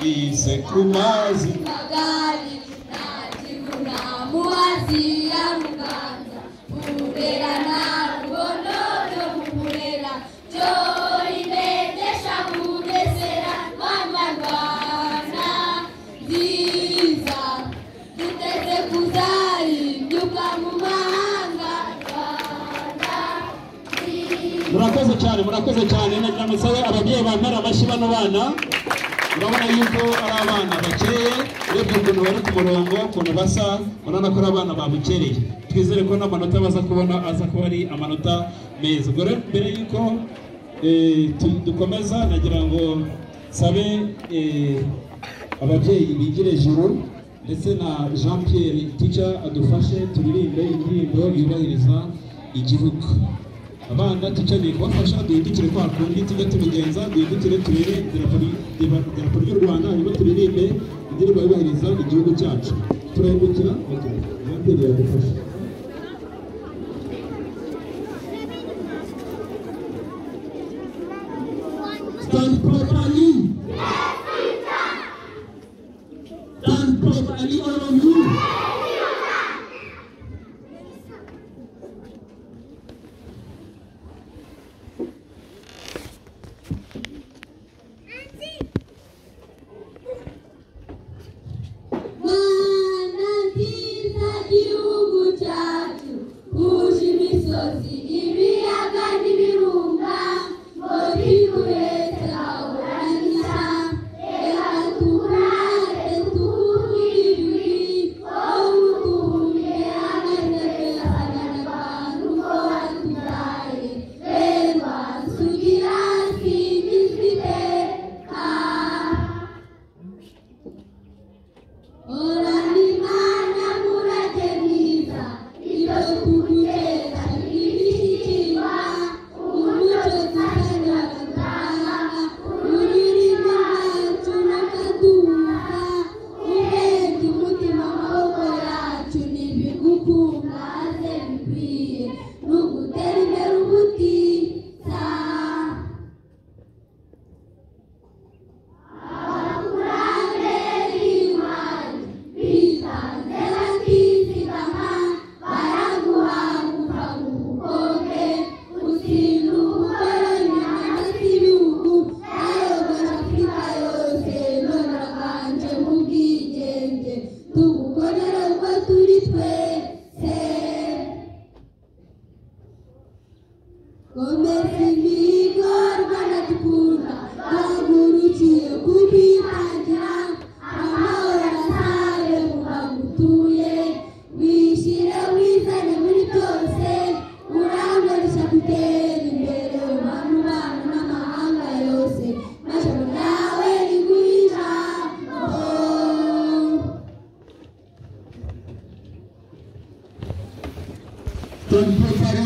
ise kumazi magari natiguna muazi ya muganza ubera na rubonodo mumurera jori nedesha mugesera mama Rwanda nziza duteze kuzari mbyuka mu mahanga Rwanda murakoze cyane nagira musabe ababyeyi bamara amashyi bano bana urabona yuko ari abana bakeye urebye ukuntu bari ku murongo ukuntu basa urabona ko ari abana babukereye twizere ko n'amanota baza kubona aza kuba ari amanota meza ubwo rero mbere yuko dukomeza nagira ngo sabe ababyeyi bigire juru ndetse na Jean Pierre teacher adufashe turirimbe indirimbo yubahiriza igihugu abana tukeneye kubafasha duhindukire kwa kundi tujya tubigenza duhindukire turere idarapo ry'u Rwanda hanyuma turirimbe indirimbo yubahiriza igihugu cyacu turahindukira Jean Pierre yadufasha stand properly stand properly all of you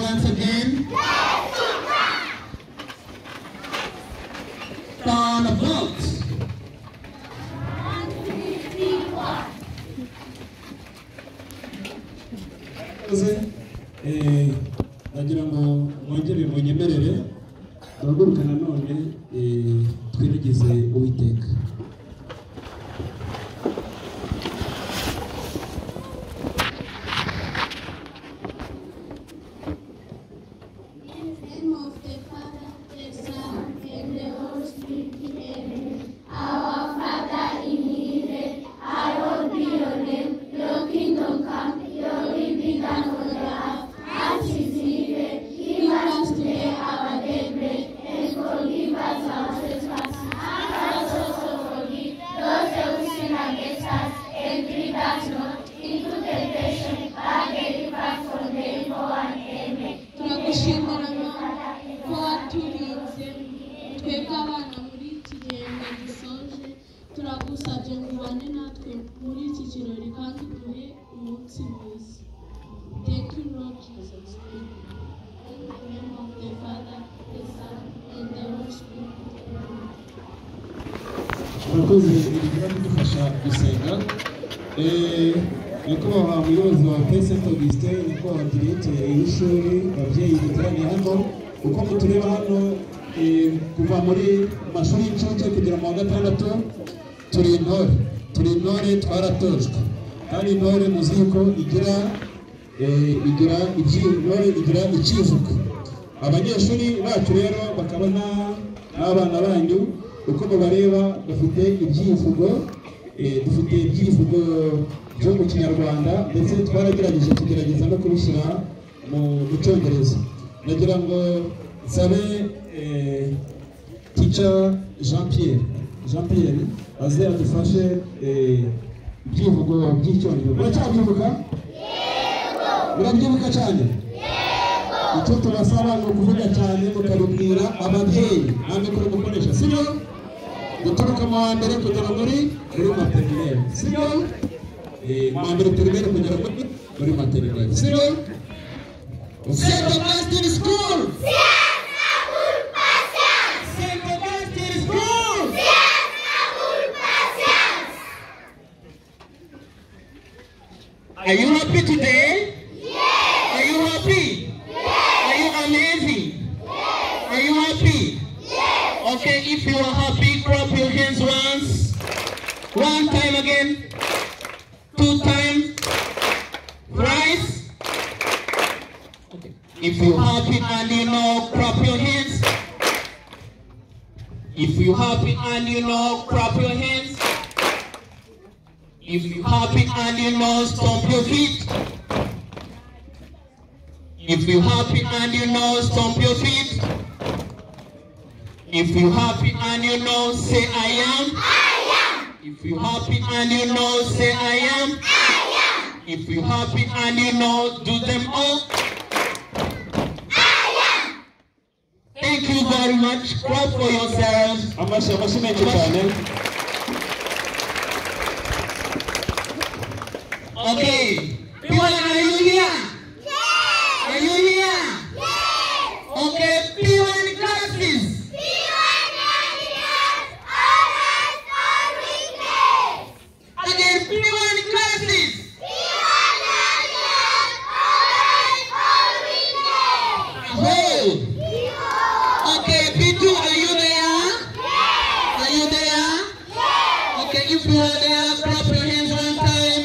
once again. Turn of votes. Nagira ngo mwongere munyemerere turaguruka nanone twirigize Uwiteka. Thank you, Lord Jesus. In the name of the Father, the Son, and the Holy Spirit. Murakoze kudufasha gusenga. Nyakubahwa umuyobozi wa St. Augustin, nyakubahwa diregiteri w'ishuri, ababyeyi duteraniye hano, uko mutureba hano kuva muri mashuri y'incuke kugera mu wa gatandatu turi intore twaratojwe kandi intore muzi ko igira ikivugo. Abanyeshuri bacu rero bakabona n'abana banyu uko mubareba bafite ibyivugo, dufite ibyivugo byo mu Kinyarwanda ndetse tugerageza no kubishyira mu Cyongereza. Nagira ngo nsabe teacher Jean Pierre aze adufashe ibyivugo by'icyongereza. Muracyabivuga? Yego. Murabyibuka cyane? Yego. Icyo tubasaba ni ukuvuga cyane mukabibwira ababyeyi namwe kuri gukoresha, sibyo? Guturuka mu wa mbere kugera muri materineri, sibyo? Mu wa mbere primaire kugera muri materineri, sibyo? Save the best in school! Are you happy today? Yes. Are you happy? Yes. Are you amazing? Yes. Are you happy? Yes. Okay, if you are happy, clap your hands once. One time again. 2 times. Thrice. Okay. If you're happy and you know, clap your hands. If you're happy and you know, clap your hands. If you're happy and you know, stomp your feet. If you're happy and you know, stomp your feet. If you're happy and you know, say I am. I am. If you're happy and you know, say I am. I am. If you're happy and you know, do them all. I am. Thank you very much. Clap for yourselves. Okay. P1, are you here? Yes. Are you here? Yes. Okay, P1 classes. P1 classes. All weekdays. Again, P1 classes. P1 classes. All weekdays. Oh. Okay, P2, are you there? Yes. Are you there? Yes. Okay, if you are there, clap your hands one time.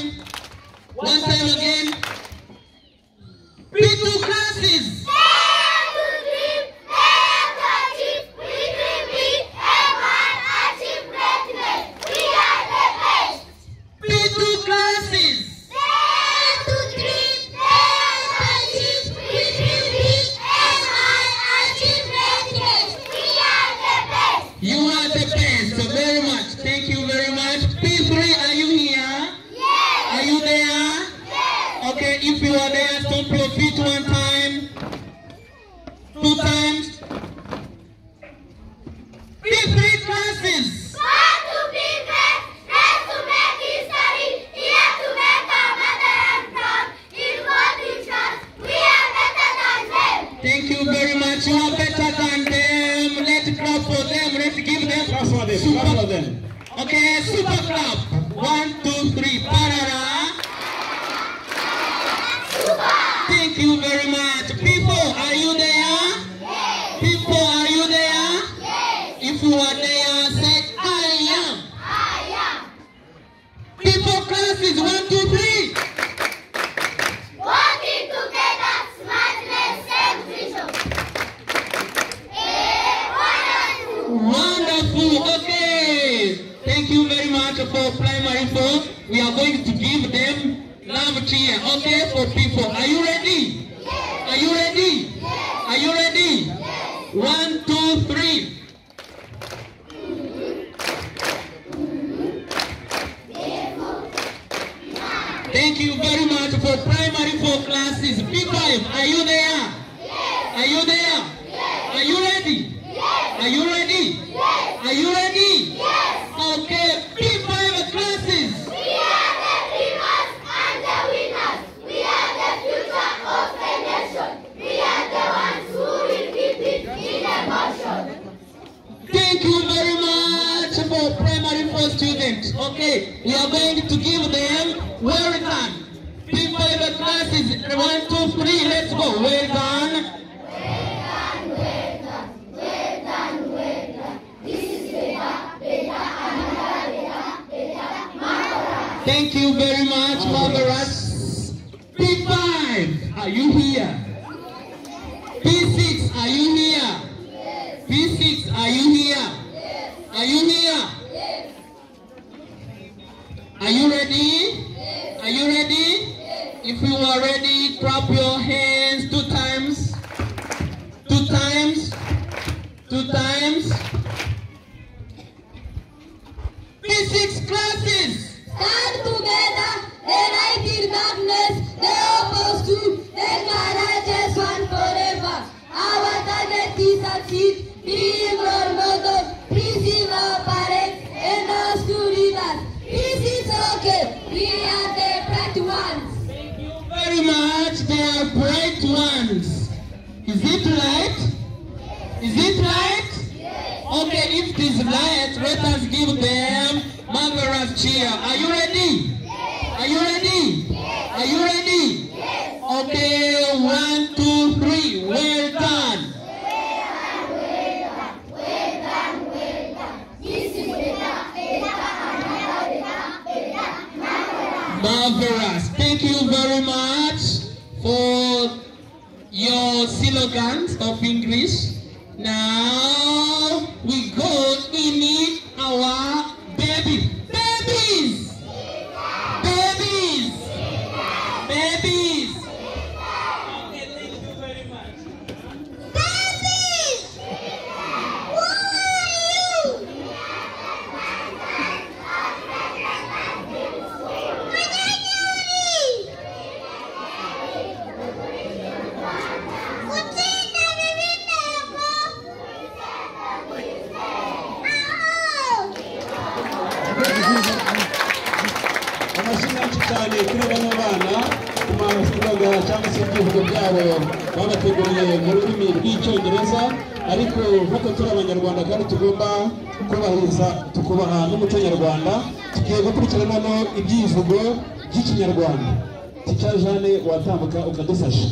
One time again. P2 classes. P2 classes. You are the best. Very much. Thank you very much. P3, are you here? Yes. Are you there? Yes. Okay, if you are there, stomp your feet one time. 2 times. P3 classes. Thank you very much. You are better than them. Let's clap for them. Let's give them clap for them. Okay, super clap. 1, 2, 3. Parara. Thank you very much. People, are you there? Yes. People, are you there? Yes. If you are there, say I am. I am. People classes, 1, 2, 3. Working together, smartness and vision. Wonderful. Okay. Thank you very much for primary 4. We are going to give them love cheer. Okay, for people. Are you ready? Yes. Are you ready? Yes. Are you ready? Yes. 1, 2, 3. Thank you very much for primary 4 classes. P5, are you there? Yes. Are you there? Yes. Are you ready? Yes. Are you ready? Yes. Are you ready? Yes. Okay, P5 classes. We are the dreamers and the winners. We are the future of the nation. We are the ones who will keep it in emotion. Thank you very much for primary 4 students. Okay, we are going to give them well done. P5 classes, 1, 2, 3, let's go. Well done. Thank you very much, marvelous. P5, are you here? P6, are you here? P6, are you here? Are you here? Are you ready? Are you ready? If you are ready, clap your hands 2 times. 2 times. 2 times. P6 classes. Stand together, they light in darkness, they oppose to, they courageous one forever. Our target is succeed, being role models, pleasing our parents and our school leaders. This is okay, we are the bright ones. Thank you very much, they are bright ones. Is it right? Is it right? Yes. Okay, if it is right, let us give them marvelous cheer. Are you ready? Yes. Are you ready? Yes. Are you ready? Yes. Okay, 1, 2, 3. Well done. Marvelous. Thank you very much for your slogans of English. Now we go in it our babies. Babies! Babies! Babies! Okay, thank you very much. Babies! Who are you? amashyi cyane kuri bano bana kumara cyangwa se ibyivugo byabo babateguriye mu rurimi rw'icyongereza, ariko nk'uko turi abanyarwanda kandi tugomba kubahiriza tukubaha n'umuco nyarwanda, tugiye gukurikirana ibyivugo by'ikinyarwanda. Tica Jeanne watambuka ukadufasha.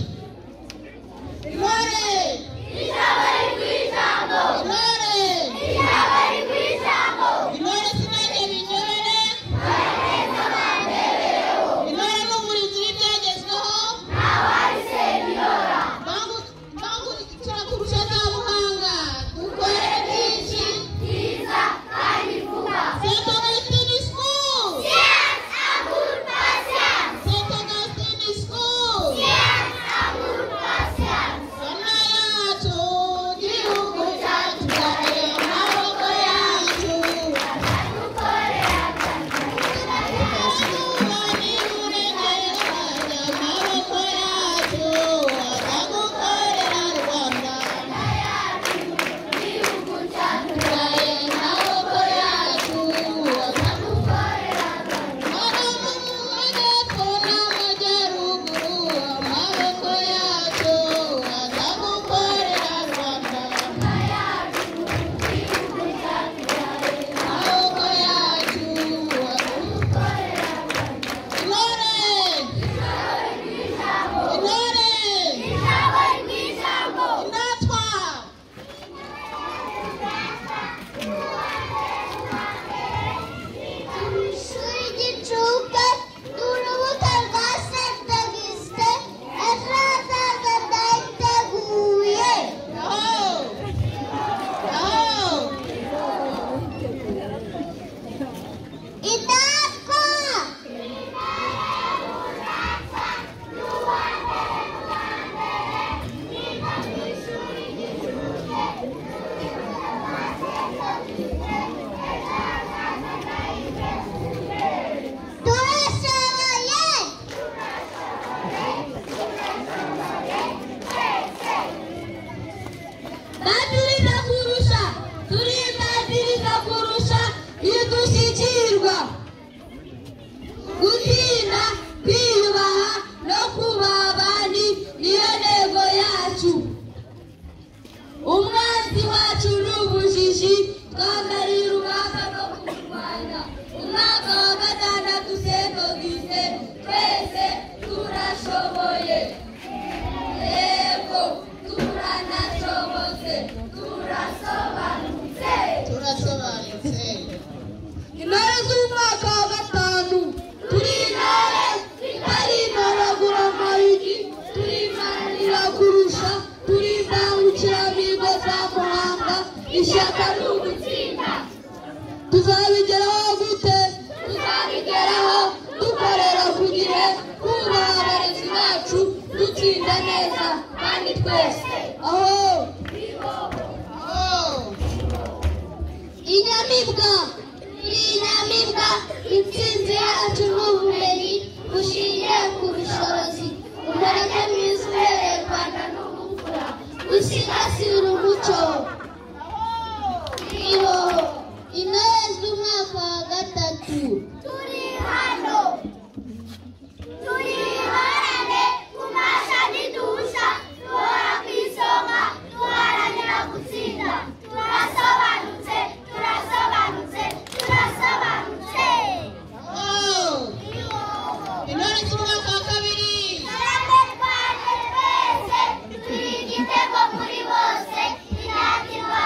Intore z'umwaka wa gatanu ishyaka ni ugutsinda. Tuzabigeraho gute? Tuzabigeraho dukorera ku gihe, twubaha abarezi bacu, dutsinda neza kandi twese. Inyamibwa, inyamibwa, intsinzi yacu ni ubumenyi bushingiye ku bushobozi. Umurage mwiza ubereye u Rwanda ni ubupfura, gusigasira umuco. Intore z'umwaka wa gatatu. Turi hano, turiharane ku mashami duhusha, duhora ku isonga, duharanira gutsinda. Turasobanutse, turasobanutse, turasobanutse. Intore z'umwaka wa kabiri. Karame Rwanda twese, turi igitego muri bose, inakirwa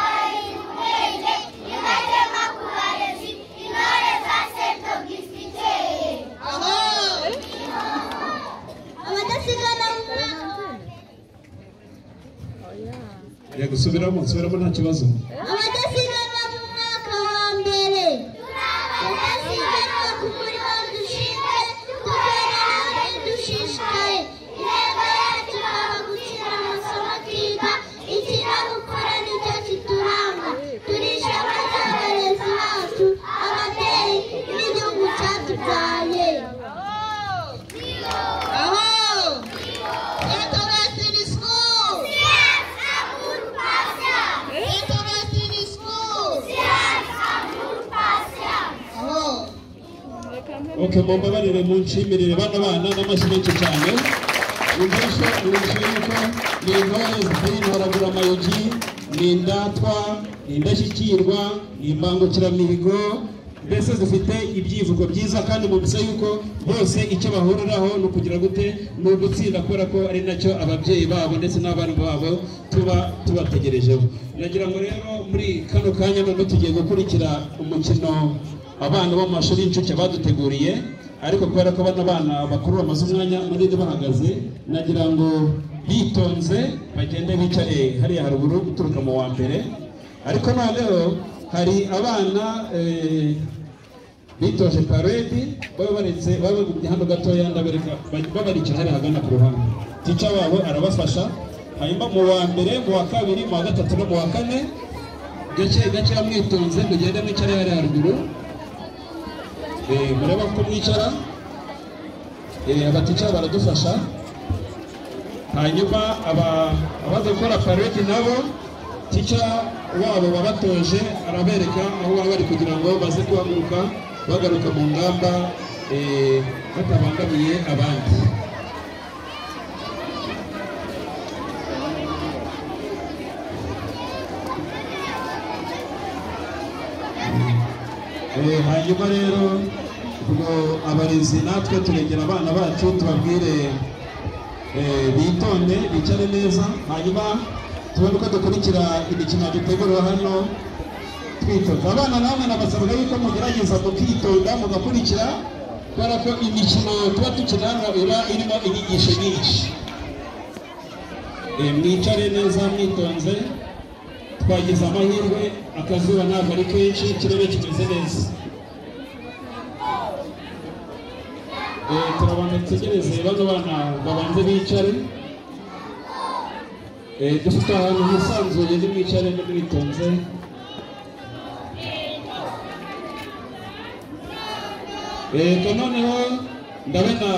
ubwenge, inagema ku barezi, intore za St. Augustin. Abadasigana mu mwaka. Ya gusubiramo nta kibazo. Abadasigana mu mwaka wa mbere. Abadasigana ku murimo dushinzwe, dukorera hamwe dushishikaye. Intego yacu ikaba gukina amasomo twiga, ikinyabupfura nicyo kituranga. Turi ishema ry'abarezi bacu, ababyeyi n'igihugu cyatubyaye. Okay, mumbabarire munshimirire bana n'amashyi menshi cyane. Umvise yuko ni intore z'intoragura amayugi, ni indatwa, ni indashyikirwa, ni imbangukiramihigo, mbese zifite ibyivugo byiza, kandi mubise yuko bose icyo bahuriraho ni ukugira gute, ni ugutsinda, kubera ko ari nacyo ababyeyi babo ndetse n'abana babo tubategerejeho. Nagira ngo rero muri kano kanya none tugiye gukurikira umukino abana bo mu mashuri y'incuke baduteguriye, ariko kubera ko bano bana bakuru bamaze umwanya munini bahagaze, nagira ngo bitonze bagende bicare hariya haruguru guturuka mu wa mbere. Ariko noneho hari abana bitoje paredi babagumye hano gatoya, ndabereka babaricara hariya hagana ku ruhande. Tica wabo arabafasha, hanyuma mu wa mbere, mu wa kabiri, mu wa gatatu no mu wa kane gake mwitonze mugende mwicare hariya haruguru. Mureba ko mwicara, abatica baradufasha, hanyuma abaza gukora paredi nabo tica wabo babatoje arabereka aho baba bari kugira ngo baze guhaguruka bagaruka mu ngamba batabangamiye abandi. Hanyuma rero ubwo abarezi natwe turegera abana bacu tubabwire bitonde bicare neza, hanyuma tubone uko dukurikira imikino dutegura hano twitonda. Abana namwe nabasabwa yuko mugerageza mukitonda mugakurikira, kubera ko imikino tuba dukina hano iba irimo inyigisho nyinshi. Mwicare neza mwitonze, twagize amahirwe akazuba ntabwo ari kenshi, ikirere kimeze neza. Turabanza dutegereze bano bana babanze bicare, dufite ahantu hisanzuye nimwicare mwitonze. Noneho ndabona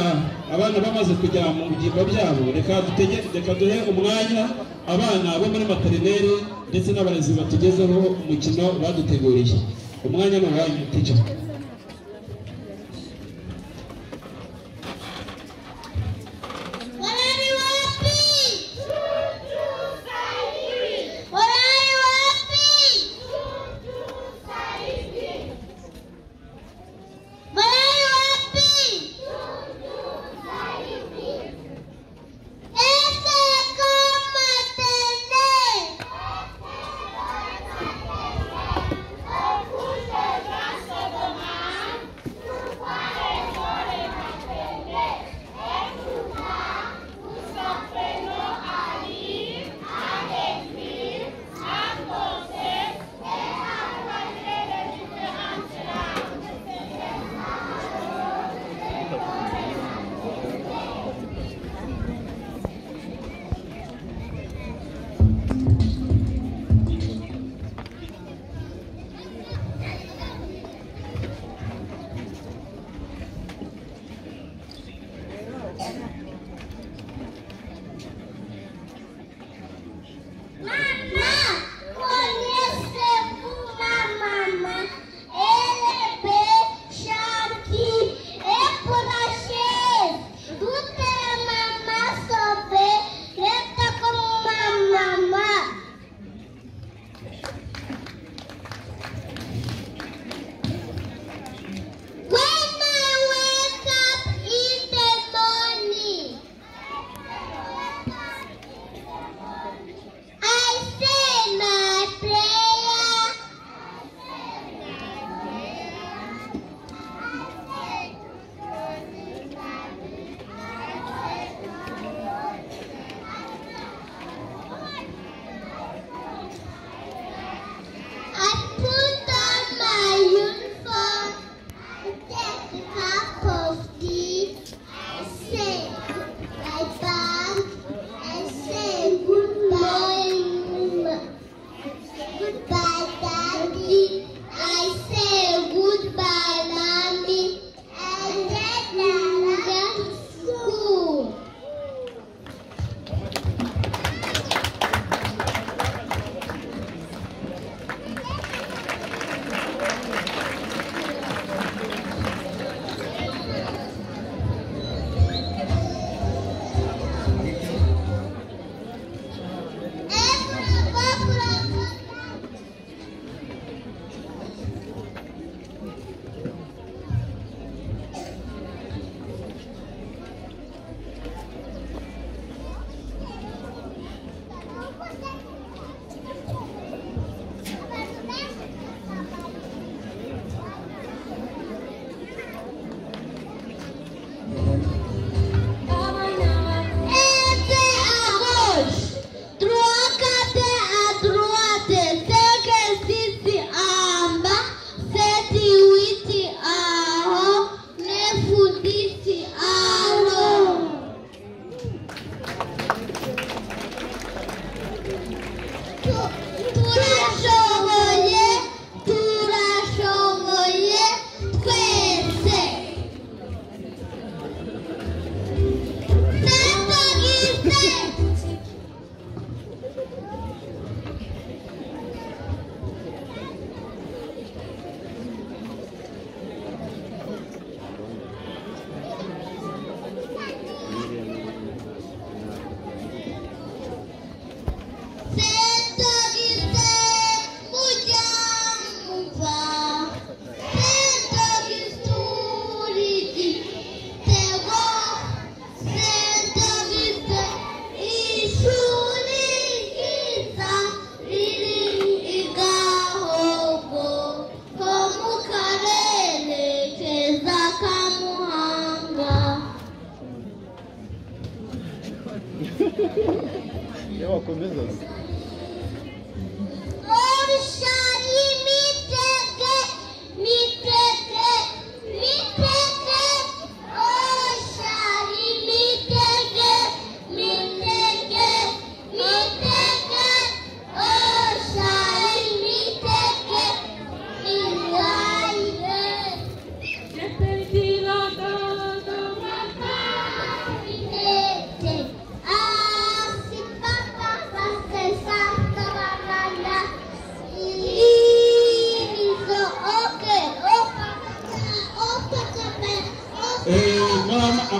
abana bamaze kujya mu byimbo byabo, reka duhe umwanya abana bo muri materineri ndetse n'abarezi batugezeho umukino baduteguriye. Umwanya ni uwanyu tica. Come on.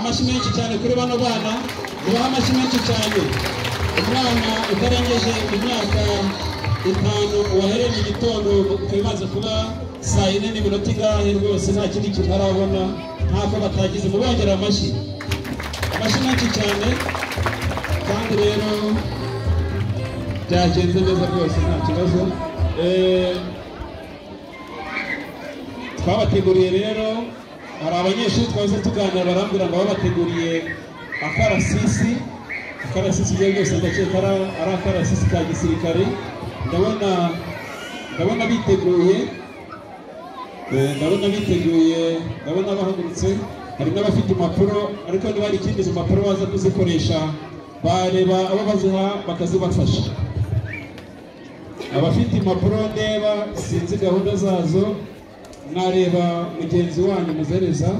amashyi menshi cyane kuri bano bana, mubaha amashyi menshi cyane. Umwana utarengeje imyaka 5 wahereye mu gitondo ukimaze kuba saa 4 n'iminota ingahe rwose nta kindi kintu arabona, ntako batagize, mubongera amashyi menshi cyane. Kandi rero byagenze neza rwose nta kibazo. Twabateguriye rero, hari abanyeshuri twaze tuganira barambwira ngo babateguriye akarasisi igihe byose ndakeka ari akarasisi ka gisirikare. Ndabona biteguye, ndabona bahagurutse. Hari n'abafite impapuro, ariko niba hari ikindi impapuro baza kuzikoresha bareba abo baziha bakazibafasha. Abafite impapuro ndeba sinzi gahunda zazo, mwareba mugenzi wanyu muzereza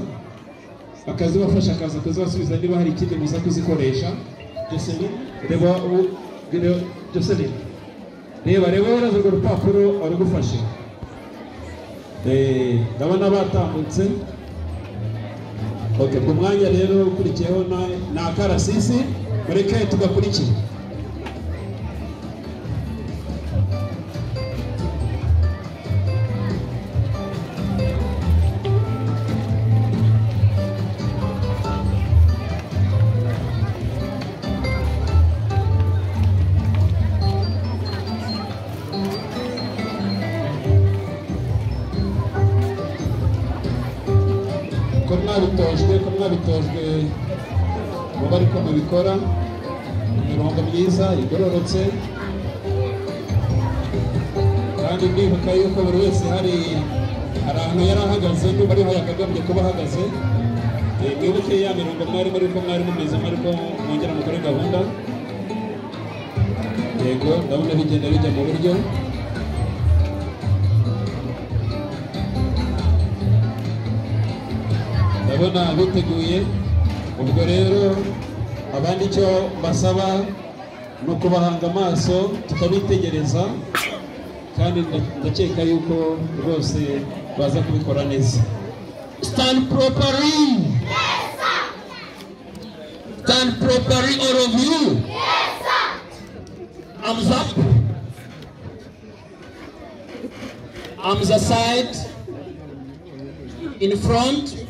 akazibafasha, akaza kuzibasubiza niba hari ikindi muza kuzikoresha. Reba uraza urwo rupapuro arugufashe. Ndabona batambutse. Okay, ku mwanya rero ukurikiyeho na akarasisi, mureke tugakurikira. Ko mwabitojwe mu bari ko mubikora imirongo myiza igororotse, kandi ndibuka yuko buri wese hari ahantu yari ahagaze n'ubu ariho yakagombye kuba ahagaze. Mwibuke ya mirongo mwari ko mwari mumeze, ariko mwongera mukore gahunda. Yego, ndabona bigenda bijya mu buryo. Ndabona biteguye. Ubwo rero abandi icyo basaba no kubahanga amaso tukabitegereza, kandi ndakeka yuko rwose baza kubikora neza. Stand properly. Yes, sir. Stand properly, all of you. Yes, sir. Arms up. Arms aside. In front.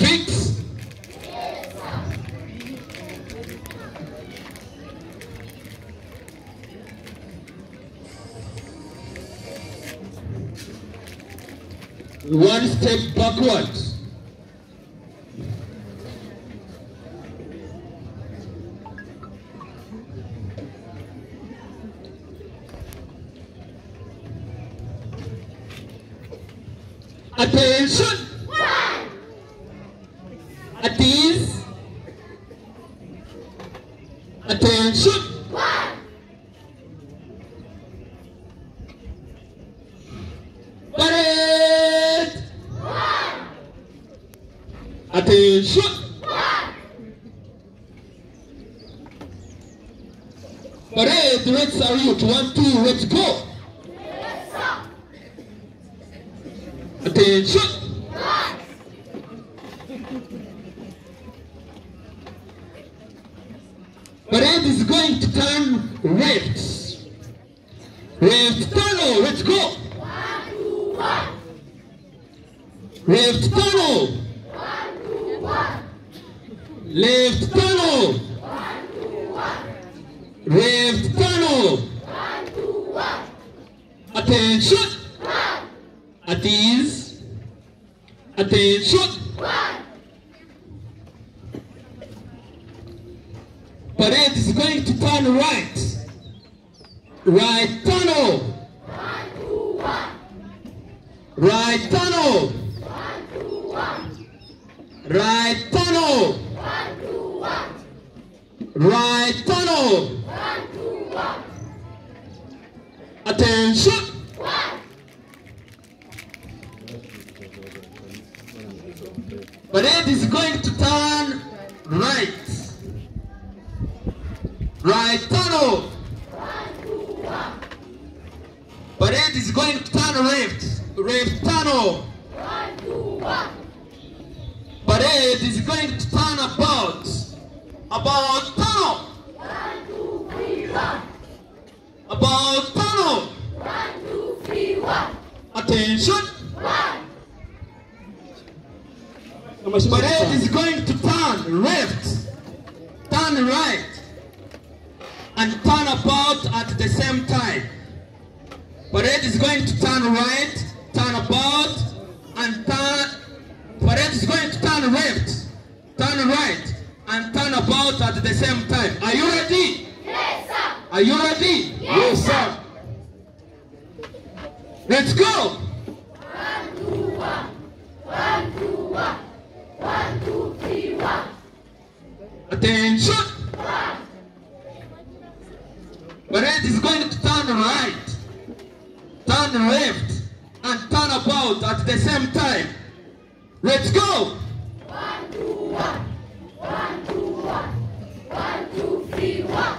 Fix. One step backwards. Attention. At ease. Attention. Parade. Attention. Parade, red salute. 1, 2, let's go. Attention. Parade is going to turn left. Left tunnel, let's go. 1, 2, 1. Left tunnel. 1, 2, 1. Left tunnel. 1, 2, 1. Left tunnel. 1, 2, 1. Attention. At ease. Attention. Parade is going to turn right. Right tunnel. 1, 2, 1. Right tunnel. 1, 2, 1. Right tunnel. 1, 2, 1. Right tunnel. 1, 2, 1. Attention. Parade is going to turn right. Right tunnel. 1, 2, 1. going to turn left. Left tunnel. 1, 2, 1. Parade is going to turn about. About tunnel. 1, 2, 3, 1. About tunnel. 1, 2, 3, 1. Attention. 1. Parade is going to turn left, turn right, and turn about at the same time. Parade is going to turn right, turn about, and turn. Parade is going to turn left, turn right, and turn about at the same time. Are you ready? Yes, sir. Are you ready? Yes, sir. Let's go. 1, 2, 1. 1, 2, 1. 1, 2, 3, 1. Attention. 1. Parade is going to turn right, turn left, and turn about at the same time. Let's go. 1, 2, 1. 1, 2, 1. 1, 2, 3, 1.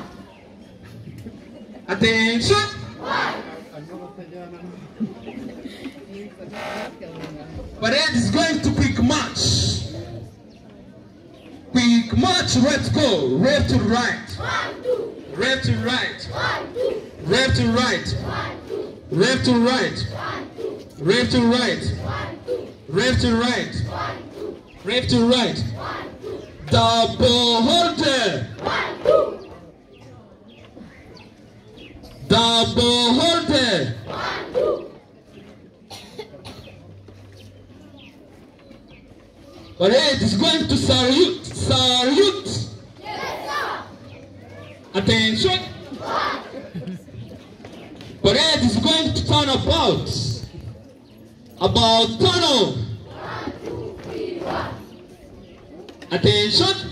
Attention. 1. Parade is going to quick march. Quick march, let's go. Left to right. 1, 2. Left to right. 1, 2. Left to right. 1, 2. Left to right. 1, 2. Left to right. 1, 2. Left to right. 1, 2. Left to right. 1, 2. Double holder. 1, 2. Double holder. 1, 2. Parade is going to salute. Salute. Yes, sir. Attention. 1. Parade is going to turn about. About tunnel. 1, 2, 3, 1. Attention.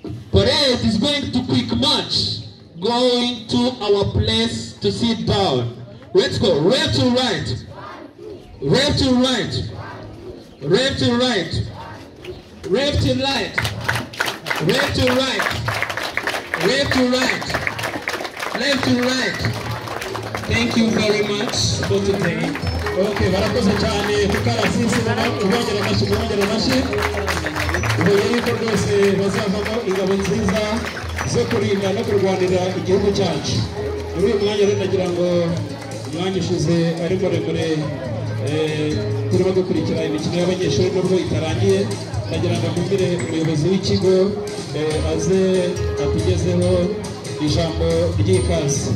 1. Parade is going to quick march. Going to our place to sit down. Let's go. Left to right. 1, 2. Left to right. Left to right. Left to right. Left to right. Left to right. Left to right. Thank you very much for today. Okay, barakoze cyane tukarasisi ubongera amashi ubongera amashi. Ubuye yuko rwose bazavamo ingabo nziza zo kurinda no kurwanira igihugu cyacu. Muri uyu mwanya rero nagira ngo umwanya ushize ari muremure turimo gukurikira imikino y'abanyeshuri nubwo itarangiye. Nagira ngo mbwire umuyobozi w'ikigo aze atugezeho ijambo ry'ikaze.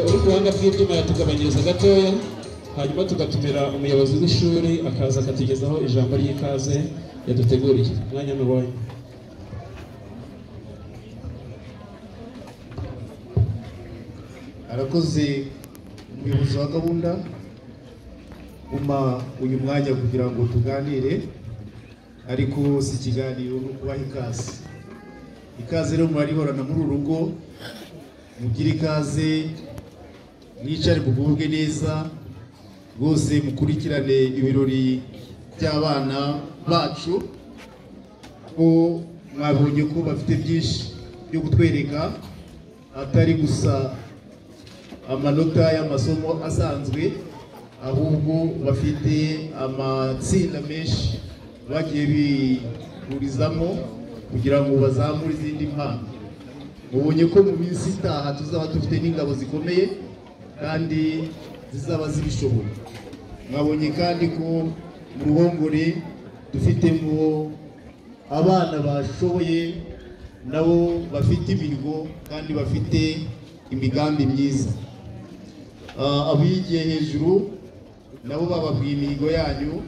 Uri kuhanga bw'ibyuma yatugabanyiriza gatoya, hanyuma tugatumira umuyobozi w'ishuri akaza akatugezaho ijambo ry'ikaze yaduteguriye. Mwanya mubonye. Arakoze umuyobozi wa gahunda uyu mwanya kugira ngo tuganire, ariko si ikiganiro no kubaha ikaze. Ikaze rero murarihorana muri urugo, mugire ikaze, mwicare mugubwe neza, rwose mukurikirane ibirori by'abana bacu, ko mwabonye ko bafite byinshi byo kutwereka, atari gusa amanota y'amasomo asanzwe, ahubwo bafite amatsinda menshi bagiye bihurizamo kugira ngo bazamure izindi mpano. Mubonye ko mu minsi itaha tuzaba dufite n'ingabo zikomeye kandi zizaba zibishoboye. Mwabonye kandi ko mu ruhongore dufitemo abana bashoboye, nabo bafite imihigo kandi bafite imigambi myiza. Abigiye hejuru nabo bababwiye imihigo yanyu,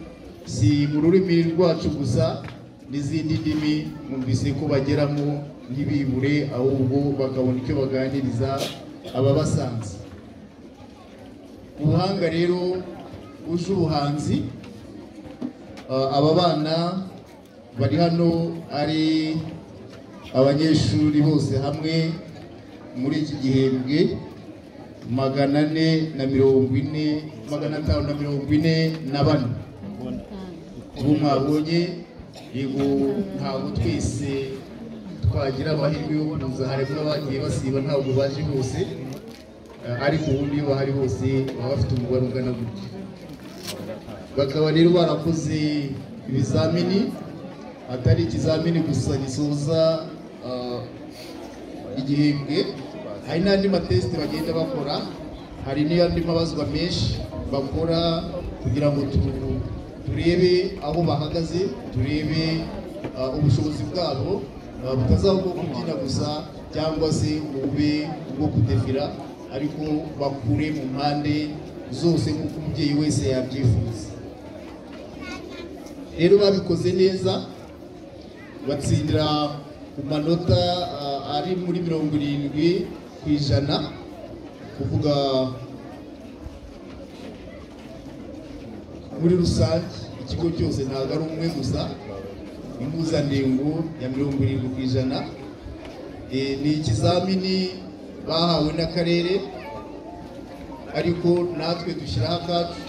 si mu rurimi rwacu gusa, n'izindi ndimi mwumvise ko bageramo ntibibure, ahubwo bakabona icyo baganiriza ababasanze. Ubuhanga rero uje ubuhanzi, aba bana bari hano ari abanyeshuri bose hamwe muri iki gihembwe 544 ubu mwabonye. Yego ntabwo twese twagira amahirwe yo kuza, harimo abagiye basiba ntabwo baje bose, ariko ubundi iyo bahari hose baba bafite umubare ungana gutya. Bakaba rero barakoze ibizamini, atari ikizamini gusa gisoza igihembwe, hari n'andi matesite bagenda bakora, hari n'andi mabazwa menshi bakora kugira ngo turebe aho bahagaze, turebe ubushobozi bwabo butazaba bwo kubyina gusa cyangwa se ubube bwo kudefira, ariko bakure mu mpande zose nk'uko umubyeyi wese yabyifuza. Rero babikoze neza, batsindira ku manota ari muri 70%, kuvuga muri rusange ikigo cyose ntabwo ari umwe gusa, impuzandengo ya 70%. Ni ikizamini bahawe n'akarere, ariko natwe dushyiraho akacu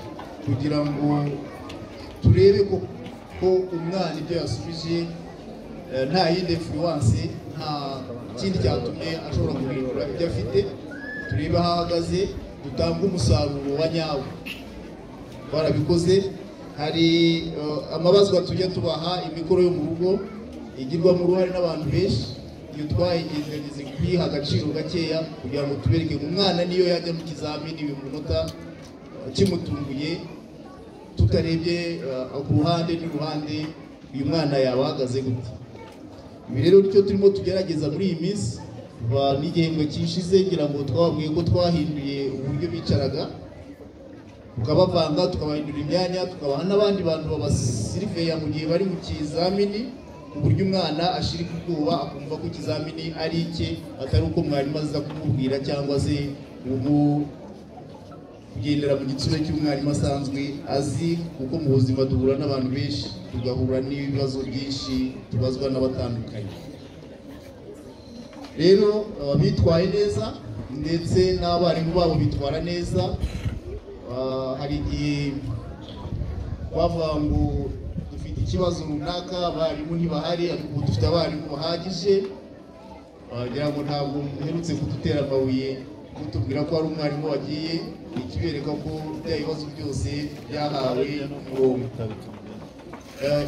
kugira ngo turebe ko umwana ibyo yasubije nta yindi influence, nta kindi cyatumye ashobora guhindura ibyo afite. Turebe aho ahagaze, dutanga umusaruro wa nyawo. Barabikoze. Hari amabazwa tujya tubaha, imikoro yo mu rugo igirwamo uruhare n'abantu benshi, iyo twayigerageze kuyiha agaciro gakeya kugira ngo tubereke umwana niyo yajya mu kizamini uyu munota kimutunguye, tutarebye ku ruhande n'uruhande uyu mwana yabahagaze gute. Ibi rero nicyo turimo tugerageza muri iyi minsi, n'igihembwe kishize ngira ngo twababwiye ko twahinduye uburyo bicaraga, tukabavanga, tukabahindura imyanya, tukabaha n'abandi bantu babasiriveya mu gihe bari mu kizamini, ku buryo umwana ashirika ubwoba akumva ko ikizamini ari icye, atari uko mwarimu aza kumubwira cyangwa se kugendera mu gitsure cy'umwarimu asanzwe azi, kuko mu buzima duhura n'abantu benshi, tugahura n'ibibazo byinshi tubazwa n'abatandukanye. Rero bitwaye neza ndetse n'abarimu babo bitwara neza. Hari igihe bavuga ngo dufite ikibazo runaka, abarimu ntibahari, ariko dufite abarimu bahagije. Wagira ngo ntabwo muherutse kudutera amabuye mutubwira ko hari umwarimu wagiye, ikibereka ko bya bibazo byose byahawe umurongo.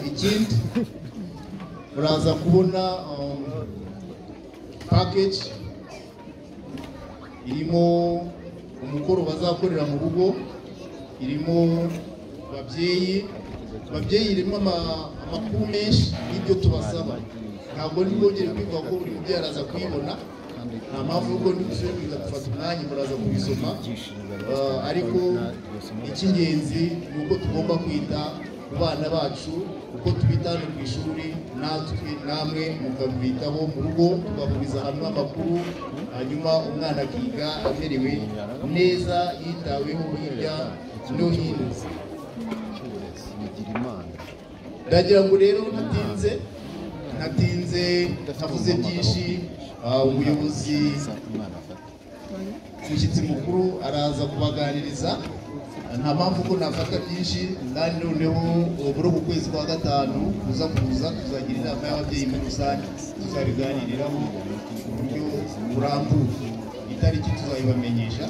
Ikindi muraza kubona package irimo umukoro bazakorera mu rugo, irimo babyeyi irimo amakuru menshi y'ibyo tubasaba. Ntabwo ntibongere kwivuga ko buri mubyeyi araza kuyibona, nta mpamvu y'uko ntibusubire bigafata umwanya muraza kubisoma, ariko icy'ingenzi ni uko tugomba kwita ku bana bacu, uko tubitana ku ishuri, natwe namwe mukabitaho mu rugo, tugahuriza hamwe amakuru, hanyuma umwana akiga amerewe neza, yitaweho hirya no hino. Ndagira ngo rero ntatinze ntavuze byinshi, umuyobozi umushyitsi mukuru araza kubaganiriza, nta mpamvu ko nafata byinshi. Kandi noneho muri uku kwezi kwa gatanu kuza tuzagira inama y'ababyeyi muri rusange, tuzabiganiriraho ku buryo burambuye, itariki tuzayibamenyesha.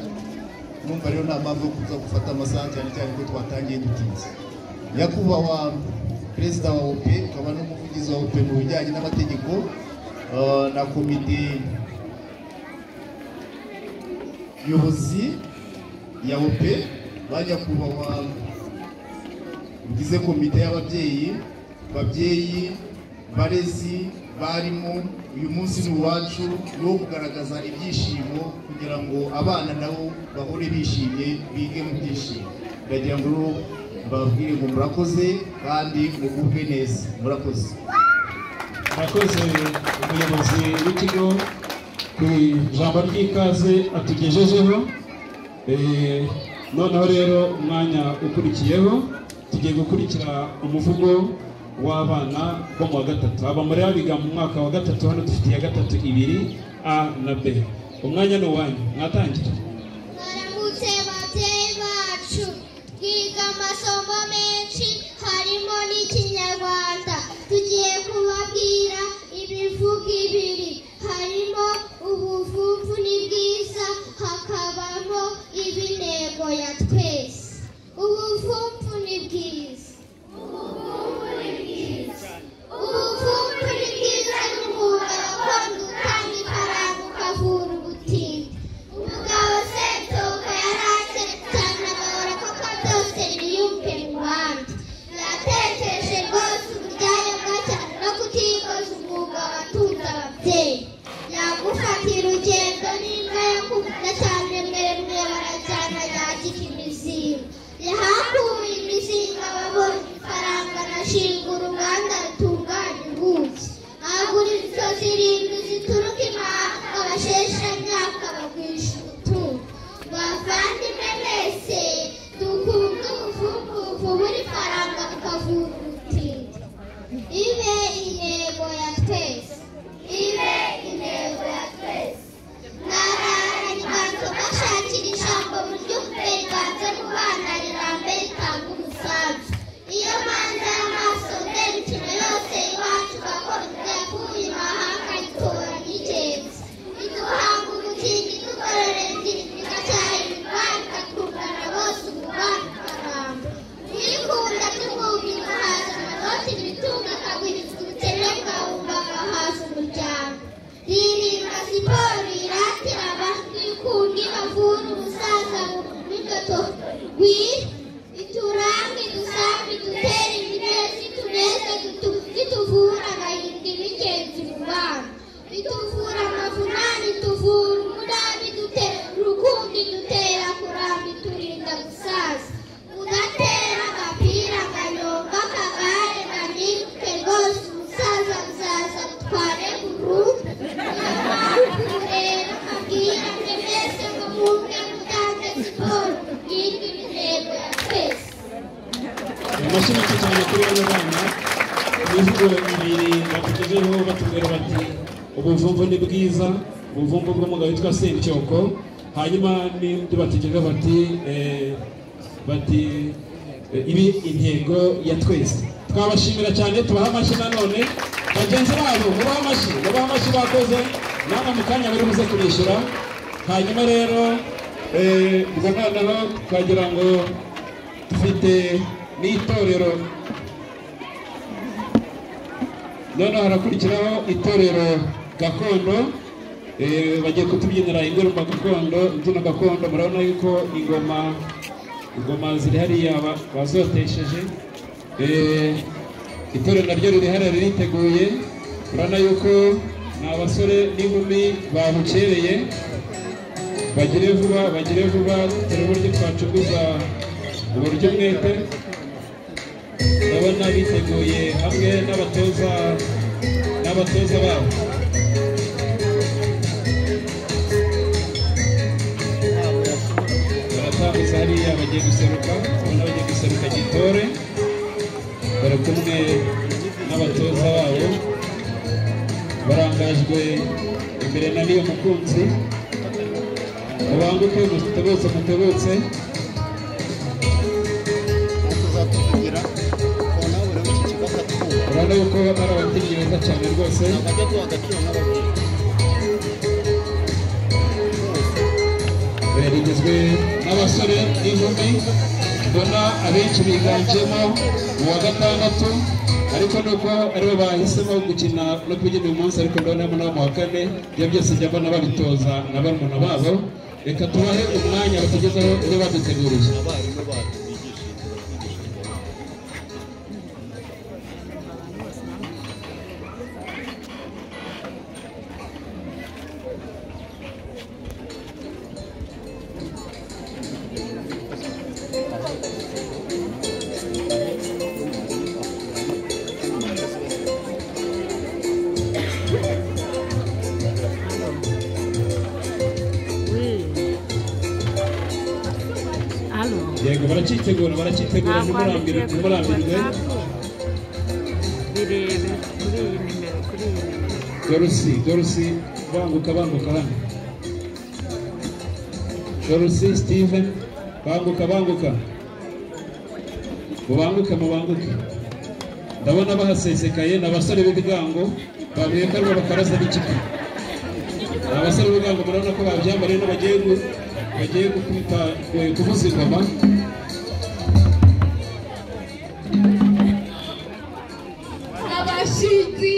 Numva rero nta mpamvu yo kuza gufata amasaha, cyane cyane ko twatangiye dutinze. Nyakubahwa Perezida wa OP, ukaba n'umuvugizi wa OP mu bijyanye n'amategeko na komite nyobozi ya OP, banyakubahwa ugize komite y'ababyeyi, barezi, barimo, uyu munsi ni uwacu wo kugaragaza ibyishimo kugira ngo abana nabo bahore bishimye, bige mu byishimo. Ndagira ngo babwire ngo murakoze kandi mugubwe neza. Murakoze. Murakoze umuyobozi w'ikigo ku ijambo ry'ikaze atugejejeho. Noneho rero umwanya ukurikiyeho tugiye gukurikira umuvugo w'abana bo mu wa gatatu. Aba muri abiga mu mwaka wa gatatu, hano dufite iya gatatu ibiri, A na B. Umwanya ni uwanyu, mwatangira. Baramutse babyeyi bacu, twiga amasomo menshi harimo n'Ikinyarwanda. Tugiye kubabwira ibivugo ibiri, harimo ubuvumvu ni bwiza, hakabamo na cyane mwebwe barajyana yakika imizinga yahakuye imizinga babonye ifaranga nashinga uruganda rutunganya ubuki agura inzozi zirindwi zituruka imahanga abashesha myaka bagwisha ubutunzi bavandimwe mwese dukunda ubuvumbuvu buri faranga bukavura ubutindi ibe intego ya twese ibe intego ya twese nararanye ibanza bashakira ijambo buryo bw'ibanze mu bana rirambe ritanga umusanzu iyo manza y'amaso imikino yose iwacu gakondo yakuye imahanga itora n'ingenzi iduhanga ubutindi dukorera ebyiri bigacyaha imirwano ikatwungana bose umubano ukaramba uyikunda by'umwuga igahaza amanoti ibitunga akagwiriza ubukene bwahumba agahaza umuryango ririmba siporo iratira abakunda ibavura ubusaza n'indoto gwira iturange dusambe dutere iminezi tuneze zituvura agahinda imigenzi mu bana bituvura amavunane tuvura umunabi dutera urukundo dutera kuramba iturinda gusaza udatera agapira akanyonga akagare kaniruke rwose umusaza muzaza dutware burundu rero abwira mwe mwese ngo mwumve mutange siporo bwirwe intego ya twese amashyi cyane kuri bano bana imivugo ibiri batugejeho batubwira bati ubuvumvu ni bwiza ubuvumvu bw'umugabo witwa Sencyoko hanyuma n'ibyo batugejeho bati ibi intego ya twese twabashimira cyane tubaha amashyi nanone bagenzi babo mubaha amashyi bakoze namwe mu kanya bari buze kubishyura hanyuma rero ubwo noneho twagira ngo dufite n'itorero noneho harakurikiraho itorero gakondo bagiye kutubyinira ingoma gakondo imbyino gakondo murabona yuko ingoma ziri hariya bazotesheje itorero naryo riri hariya ririteguye urabona yuko ni abasore n'inkumi babukereye bagire vuba dore uburyo twacuguza uburyo mwete ndabona biteguye hamwe n'abatoza babo baratambuza hariya bagiye guseruka ubona bagiye guseruka Gitore bari kumwe n'abatoza babo barangajwe imbere na niyo mukunzi mubanguke mutebutse urabona yuko ari ababyinnyi beza cyane rwose rigizwe n'abasore n'inkumi mbona abenshi biganjemo uwa gatandatu ariko nuko aribo bahisemo gukina no kubyina uyu munsi ariko ndabonamo n'abo mu wa kane ibyo byose njya mbona babitoza na barumuna babo reka tubahe umwanya batugezaho ibyo baduteguriye yego baracitegura ntimurambirwe Dorusi banguka hano Dorusi Steven banguka mubanguke ndabona bahasesekaye n'abasore b'ibigango babuye karwa bakaraza n'ikipe abasore b'ibigango murabona ko babyambariye no bagiye gukubita kuvuza ingoma abashyitsi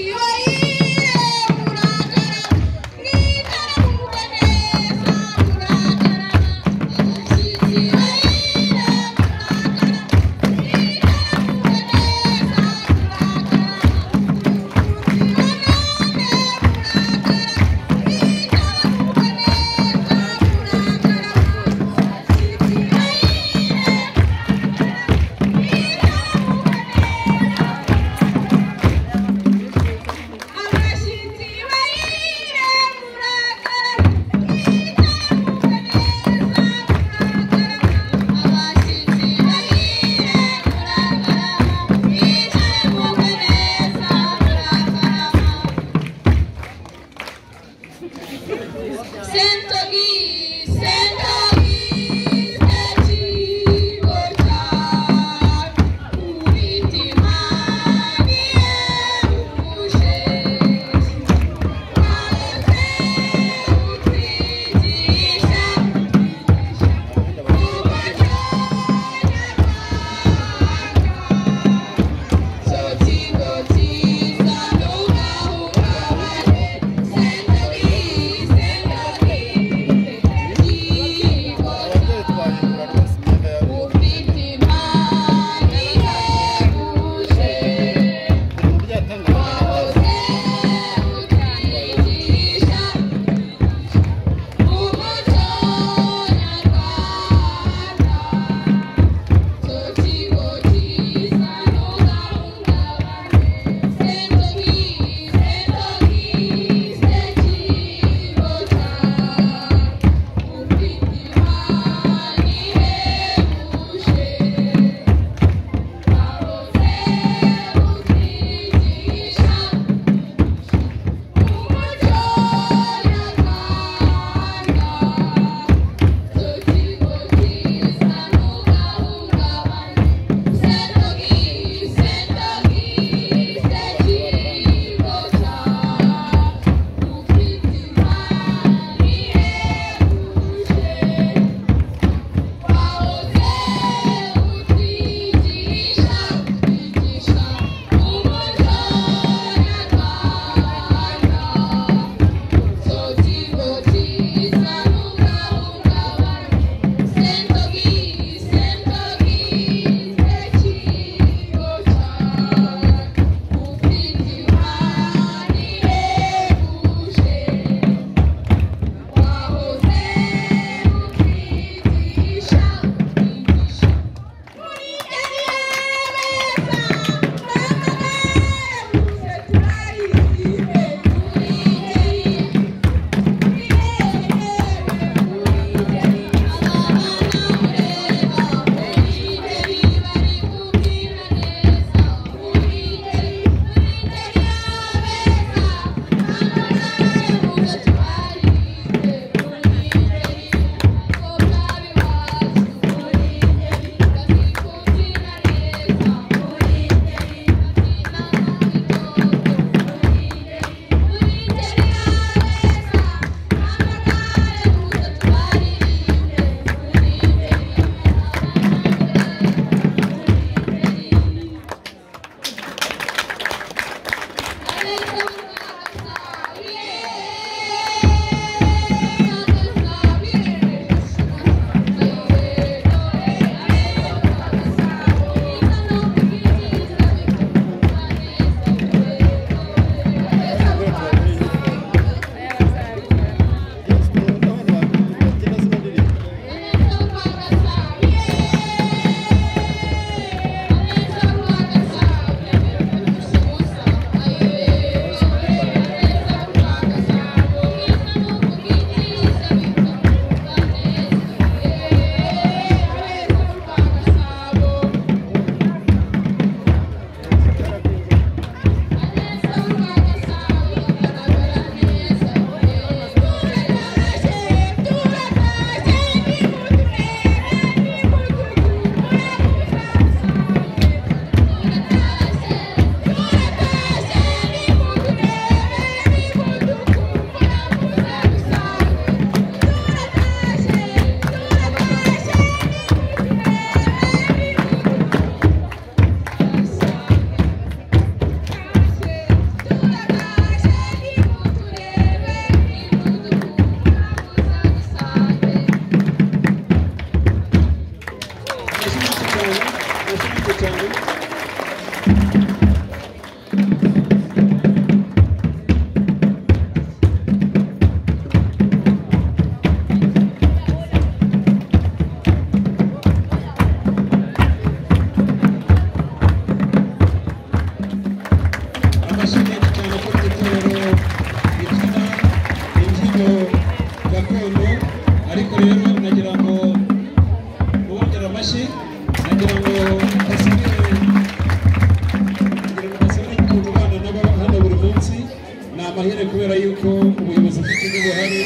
amahire kubera yuko ubuyobozi bw'ikigo buhari.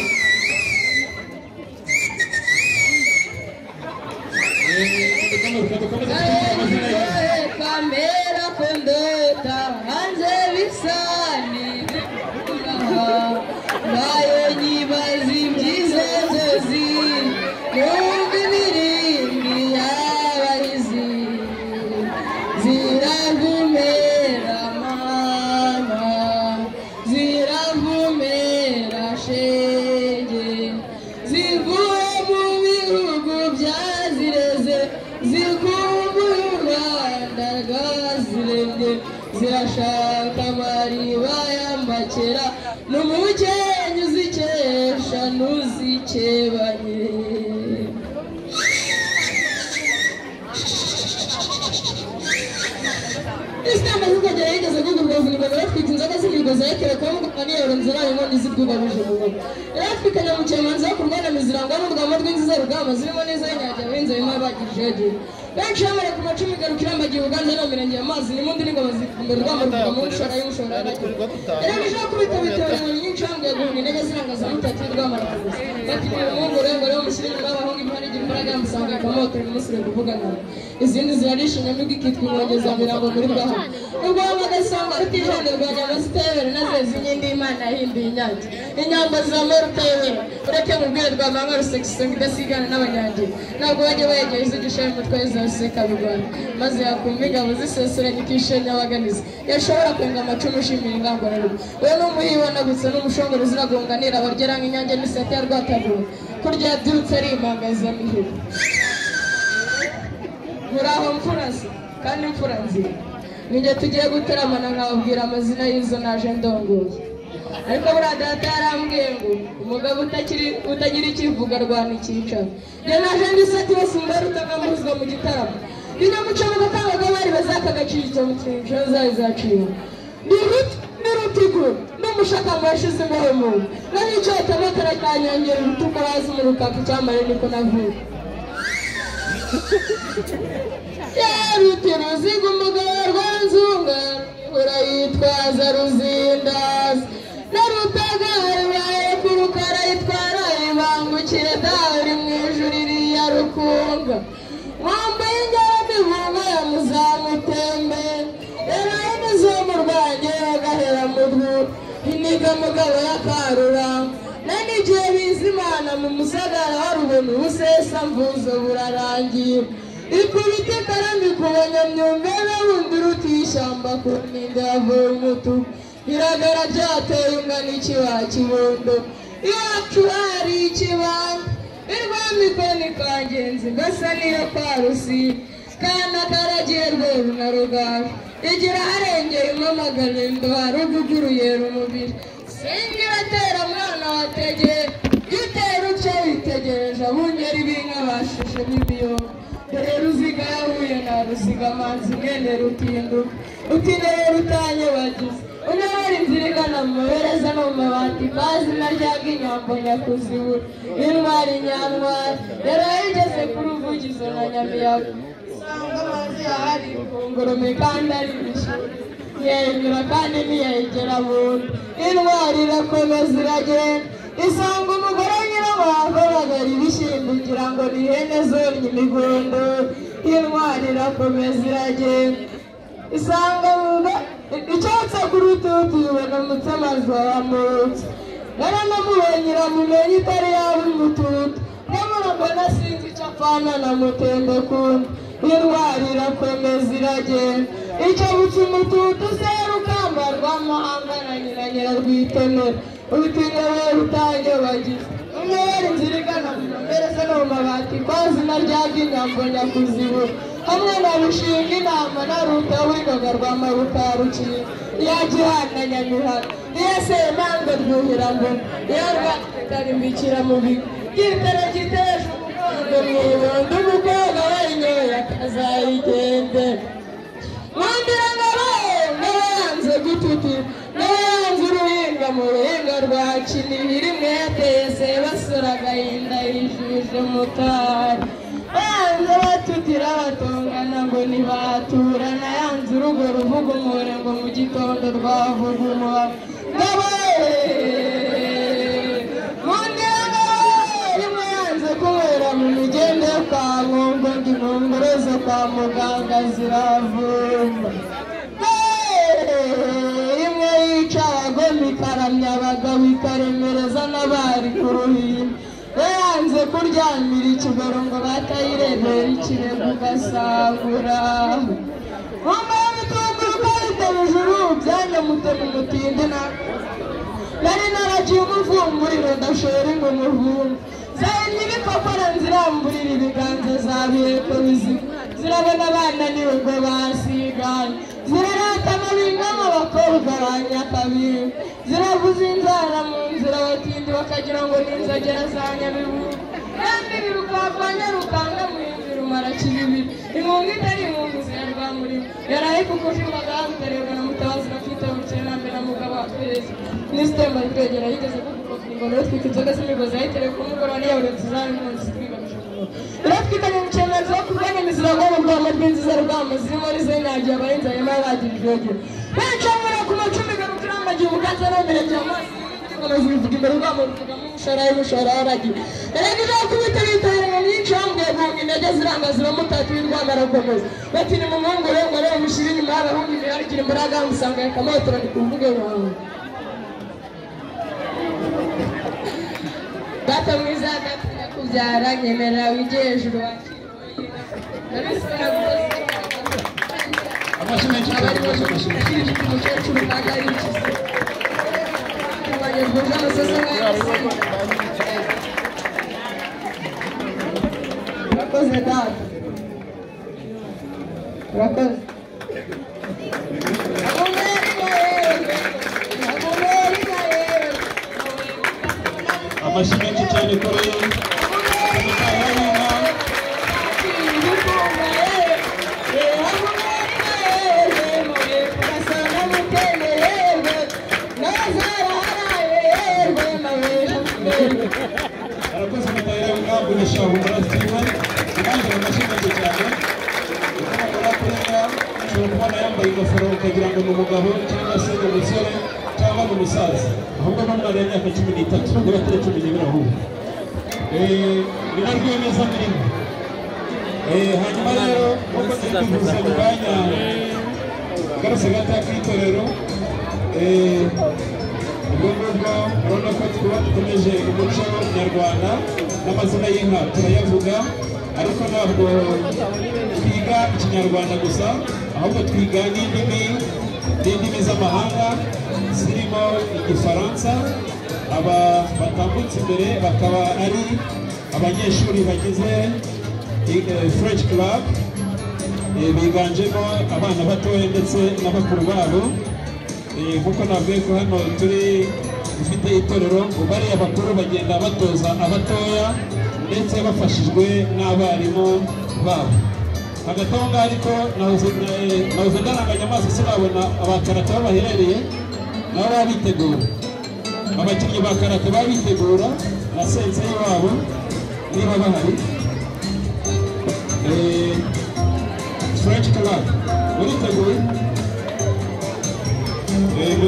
Kamera kondota hanze bisani nayo nyibazi byiza nzozi numva imirindi y'abahizi ziravumera mama ziravumera shenge zivuye mu bihugu byazireze zikumbuye u Rwanda rwaziremye zirashaka amariba y'amakera n'umukenyi uzikesha n'uzikebanye. Isitama zikagera yigeze kugurwa vuba baratwika inzoga z'imigozi yakerekamo kukaniyero nzira inkono zibwugabije mu rugo yaratwikanya mu cyemanza yo kurwana mizirangwa n'urwamo rw'inziza rugamba zirimo neza y'inyaga y'inzo bimwe bagirije yagiye benshi bamara ku macumi garukira amagihe uganze no mirenge y'amazi n'impundi n'ingabo zikumbe urwamo ruvuga mu nshora y'umushora y'abagiye yarabije kubita bitero mu nyinshi hambwe guhuna intege zirangaza mutati rwamara kugusa bati ni umuhungu urengore w'umusirimu n'abahungu impari igira imbaraga yamusanga akamoto bimusire kuvugana izindi zirarisha inyamibwa ikitwa inkongeza mirambo muri bwaho ubwo bagasanga rutijende rwa nyamasitebere na zezi nyindi imana yahinduye inyange inyambo zizamura utayobera ureke mu rwego rwa mama rusekisonga idasigana n'abanyangira ntabwo bajya bayegera izigisha y'umutwe zose kabigwana maze yakumva ingabo ziseseranye ikishenya abaganiza yashobora kwenga amacumu ushimira ingangurarugo we n'umuhibonagutse n'umushongoro ziragonganira abargera nk'inyange n'isete ya rwataguru kurya yabyutse ari impangazamihigo muraho mfurasi kandi mfura nzira ninjye tugiye guteramana nkababwira amazina y'izo naje ndongoye ariko buriya data yarambwiye ngo umugabo utagira ikivuga arwana icyicaro njye naje ndisati bose umubare utagamburizwa mu gitaramo binamuca mu gakangaga bari bazakagacira icyo mu cyiciro zari zaciwe ni rutiguru n'umushakamba yashize imbeho muntu nanicaye tamatara kanyongera urutuko bazi mu rukaka icyamare niko navuye yaruti ruziga umugabo rwanzunga urayitwaza ruzindaza narutagare baye ku rukara yitwara ibangukire dawe mu ijuru iriya rukunga wambaye ingarabivuga ya muzamutembe yarayine zo mu rwange agahera mu rwuru iniga mugabo yakarura nanigiye bizimana mu musagara warubona ubusesa mvuzo burarangiye ikubita ikarami ku banyamyumbe n'ubundi rutishyamba ku ntinda yavuye umutuku iragara ryateye ungana ikiba kibondo iwacu hari ikibanda irwamikoni kangenzi gasa niyo kwa rusizi kana karagiye rweru na rugaju igira harengeye umamagara indoha ruguguruye rumubiri singiratera mwana wategeye gitera uce witegereje abungeri b'inka bashushe n'imiyonga dore ruziga yahuye na ruziga manzi mwene rutinduka utineye rutanye bagize unabara inzira igana mu mabereza no mu mabati mazina ryaga inyambo nyakuzibura intwari nyantwari yarayigeze ku ruvugizo na nyamiyaga usanga amazi yahari kungurumi kandi ari ibishuri yenyura kandi ntiyegera buntu intwari irakomeza iragenda isanga umugore nyiramuhavabagara ibishyimbo ugira ngo ni ihene zonye imigondo intwari irakomeza iragenda isanga icyatsi ku rututu ibona umutsamazi wamutse naranamubonye iramumenye itari yaba umututu namurabona sinzi icyo apfana na mutembe kundi intwari irakomeza iragenda icyo buca umututu serukamba rw'amahanga na nyina nyirarwitemera urutingawe rutange bagize umwere inzira igana mu mamereza no mu mabati kwa zina ryaga inyambo nyakuzibura hamwe na rushinga inama na ruta w'indoga rwa marukarukiye iya gihana nyamihana iya semanga rwuhira mbona iya rwatarimbikira mu bigo gitera giteje umugongo mwibondo umukobwa wenyoye akazayigendera mwandira ngabo yanze gututira yanze uruhinga mu ruhinga rwa kinihiri mwe yateye se basura agahinda yijije mutari yanze batutira batongana ngo ntibaturana yanze urugo ruvuga umure ngo mu gitondo rwavuga umuba ngabo muganga ziravumba imwe yica abagome ikaramya abagabo ikaremereza n'abari ku ruhimbi yanze kuryamira ikigoro ngo batayirebera ikirego ugasangura wambaye ibitunguru ukabitera ijuru byanyamute mu mutindi nari naragiye umuvumburiro ndashora ngo umuvumbu zahennye ibikokora nziramburira ibiganza zabireko bizima zirabona abana niwe ngo basigane zirarata amabingamo abakobwa ba nyakabiri ziravuza inzara mu nzira abatindi bakagira ngo ni inzogera za nyabibu kandi birukavanya rukanga mu inzira umara kibibiri inkunga itari inkunga ziyarwamurimo yaraye kukushima gahabutererwa na mutabazi bafite ubukene na mbere na mugabo wa perezida n'isitemba rikwegera yigeze kukukoka ingoro twika inzoga z'imigozi yayitereye ku mugoroba niyabure tuzari impunzi zitwigamije iratwikanye mu cyemezo wo kurwanya imizira rwabo rwama rw'inziza rwamo zirimo rizenyagiye abahinzi ayo nayo bagira ibyogere bacamura ku macumi garukira amagihe umukanza n'emerege amazi komeza bivuga imbere rwamo ruvugamo umushahara waragiye erega kubita bitorera nyinshi wambwiye guhunga intege ziranga ziramutatu y'urwamo arakomeza bati ni mu mwongore ngo rero mushyire inyuma y'abahungu imiharikira imbaraga musanga yakamotora ni kuvuge wawe data mwiza data kubyara nyemerera wige hejuru umukecuru kandi ari ikizi tubanyejwe amasasa urakoze data urakoze amashyi menshi cyane kuri arakoze amatayira y'ubwabwo n'ishahu murasiwe kandi amashyi menshi cyane ushobora kubona yambaye ingofero ukagira ngo ni umugabo cyangwa se ni umusore cyangwa ni umusaza ahubwo n'umwana w'imyaka 13 niba atari 12 ahubwo birarwiye neza mirimo hanyuma rero nk'uko twifuza mu kanya garuse gato k'itorero ubwo ngubwo urabona ko twuba dukomeje umuco nyarwanda n'amazina y'inka turayavuga ariko ntabwo twiga ikinyarwanda gusa ahubwo twiga n'indimi z'amahanga zirimo igifaransa aba batambutse imbere bakaba ari abanyeshuri bagize French Club biganjemo abana batoya ndetse n'abakuru babo nk'uko navuye ko hano turi dufite itorero bariya bakuru bagenda batoza abatoya ndetse bafashijwe n'abarimu babo hagati aho ngaho ariko nahoze ndaranganya amaso sinabona abakarate aho baherereye nabo baba bitegura abakinnyi ba karate baba bitegura na sensei wabo niba bahari French Club uriteguye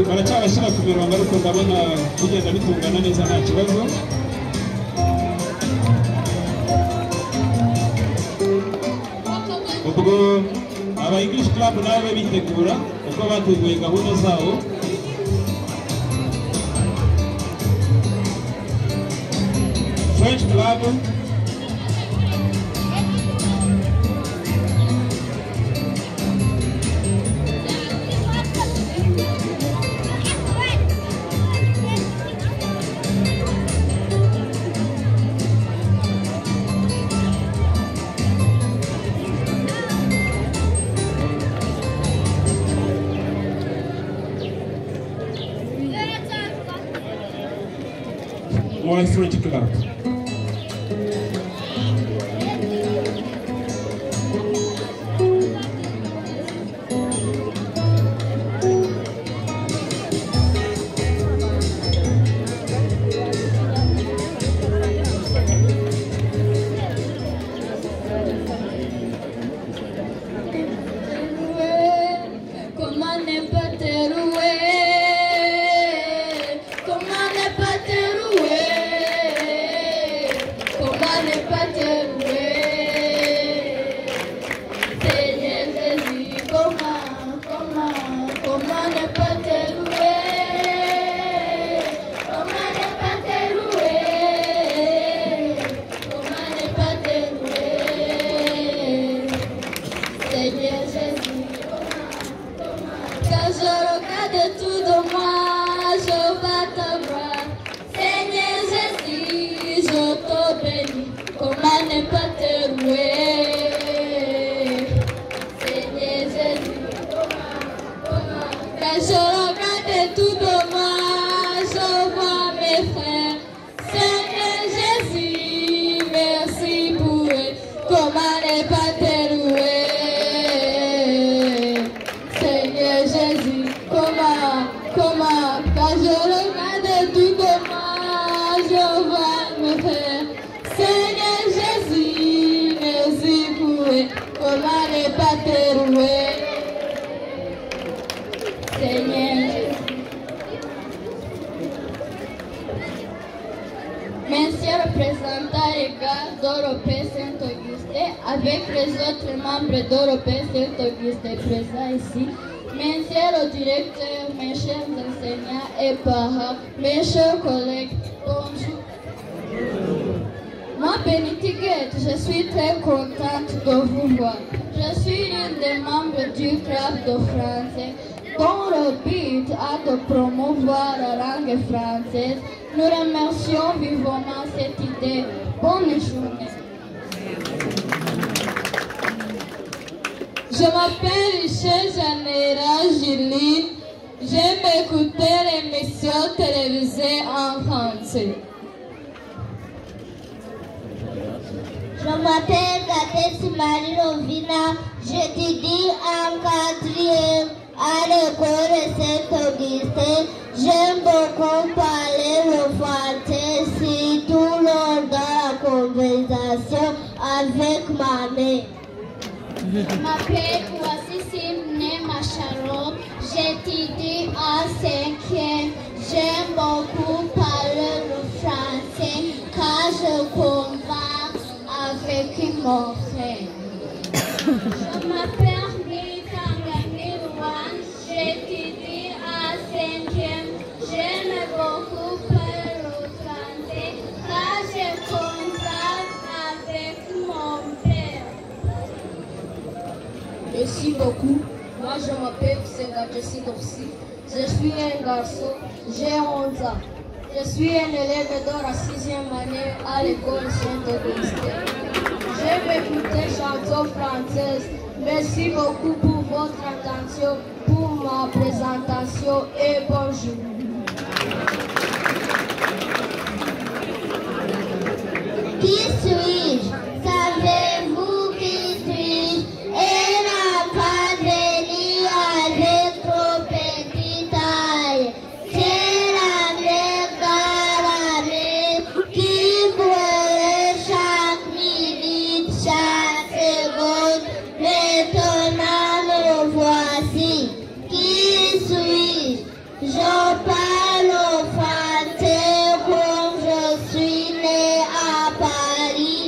baracyabashyira ku mirongo ariko ndabona bigenda bitungana neza nta kibazo ubwo aba English Club nabo bitegura uko bateguye gahunda zabo French Club One French Club. ne pas te louer? Seigneur Jésus, quand je regarde tout de moi, je vois mes frères. Seigneur Jésus, merci pour eux. Comment ne pas te louer? Seigneur Jésus, comment, quand je regarde tout de moi, je vois mes frères. Seigneur Jésus, merci pour eux. Comment ne pas te louer? Seigneur Jésus. Monsieur le représentant légal d'Europé Saint-Augustin, avec les autres membres d'Europé Saint-Augustin présents ici, monsieur le directeur, mes chers enseignants et parents, mes chers collègues, bonjour. Moi, Benitiguette, je suis très contente de vous voir. Je suis l'une des membres du club de français dont le but est de promouvoir la langue française. Nous remercions vivement cette idée. Bonne journée. Je m'appelle Michel Janera Juline. J'aime écouter l'émission télévisée en français. Je m'appelle Gatès Marie Rovina. J'étudie en 4e à l'école Saint-Augustin. J'aime beaucoup parler le français, surtout lors de la conversation avec ma mère. Je m'appelle Kouassi Simne Macharon. J'étudie en 5e. J'aime beaucoup parler le français car je converse avec mon frère. Je m'appelle Mikangani Wan. J'étudie en 5e. J'aime beaucoup parler le français car je converse avec mon père. Merci beaucoup. Moi, je m'appelle Senga Jessica aussi. Je suis un garçon, j'ai 11 ans. Je suis un élève de la 6e année à l'école Saint-Augustin. J'aime écouter chansons françaises. Merci beaucoup pour votre attention, pour ma présentation et bonjour. Qui suis-je? Savez-vous qui suis-je? Elle n'a pas venu avec trop petite taille. C'est la vraie garamée qui brûle chaque minute, chaque seconde. Maintenant me voici. Qui suis-je? Je parle au français comme je suis né à Paris.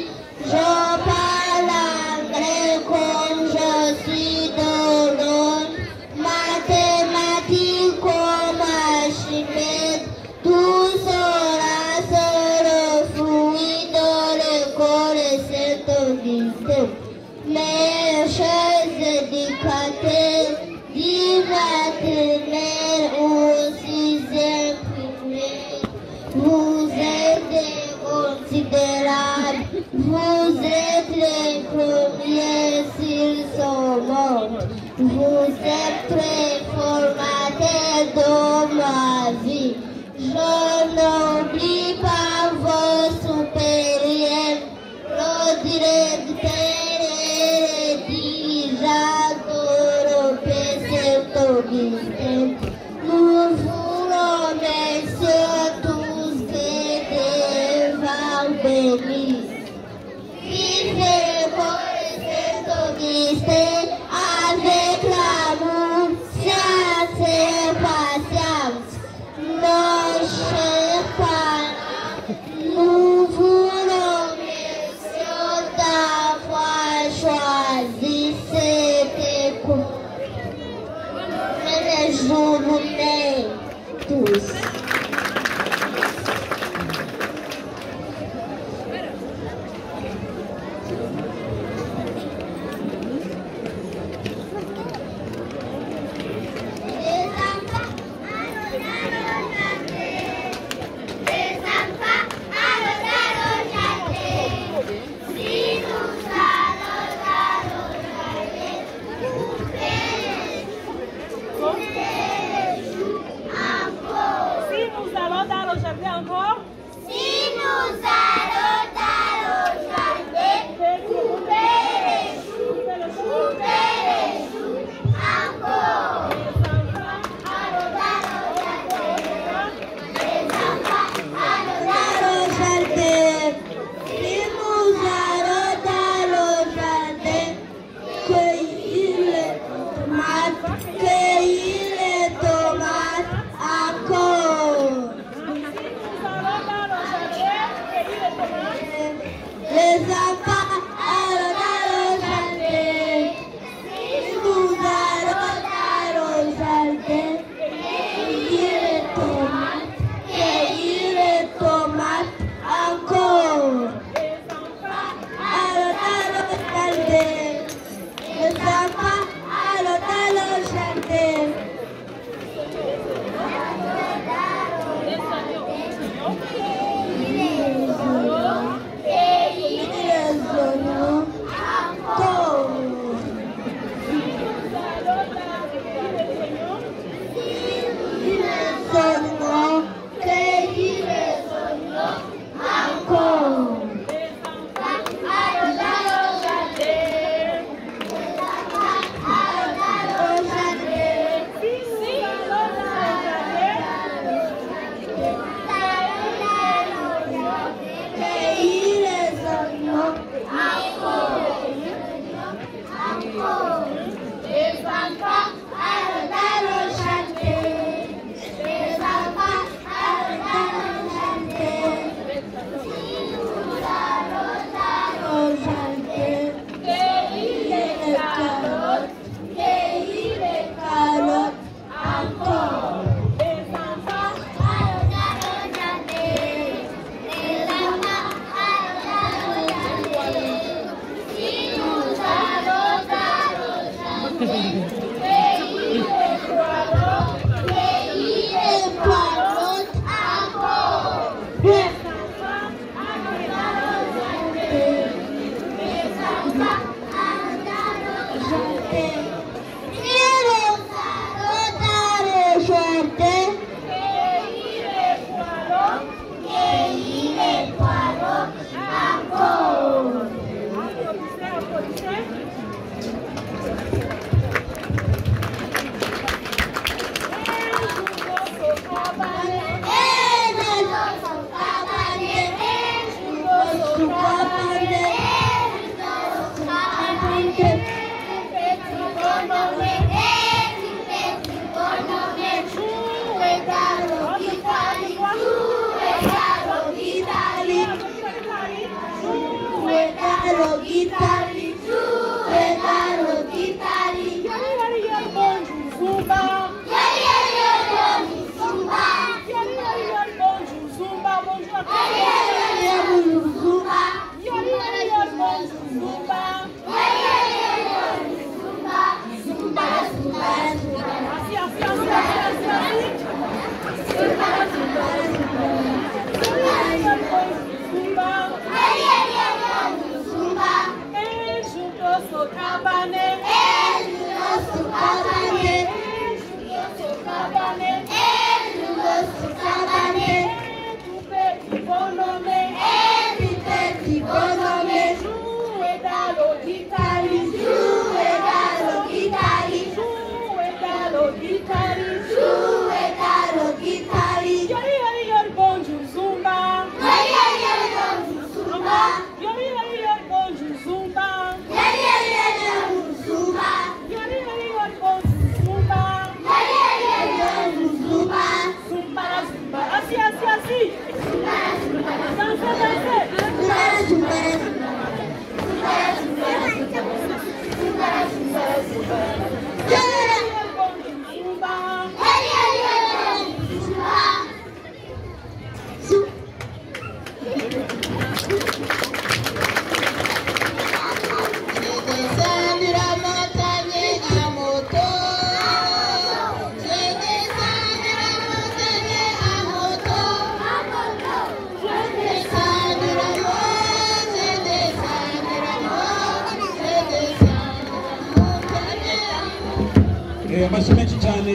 amashyi menshi cyane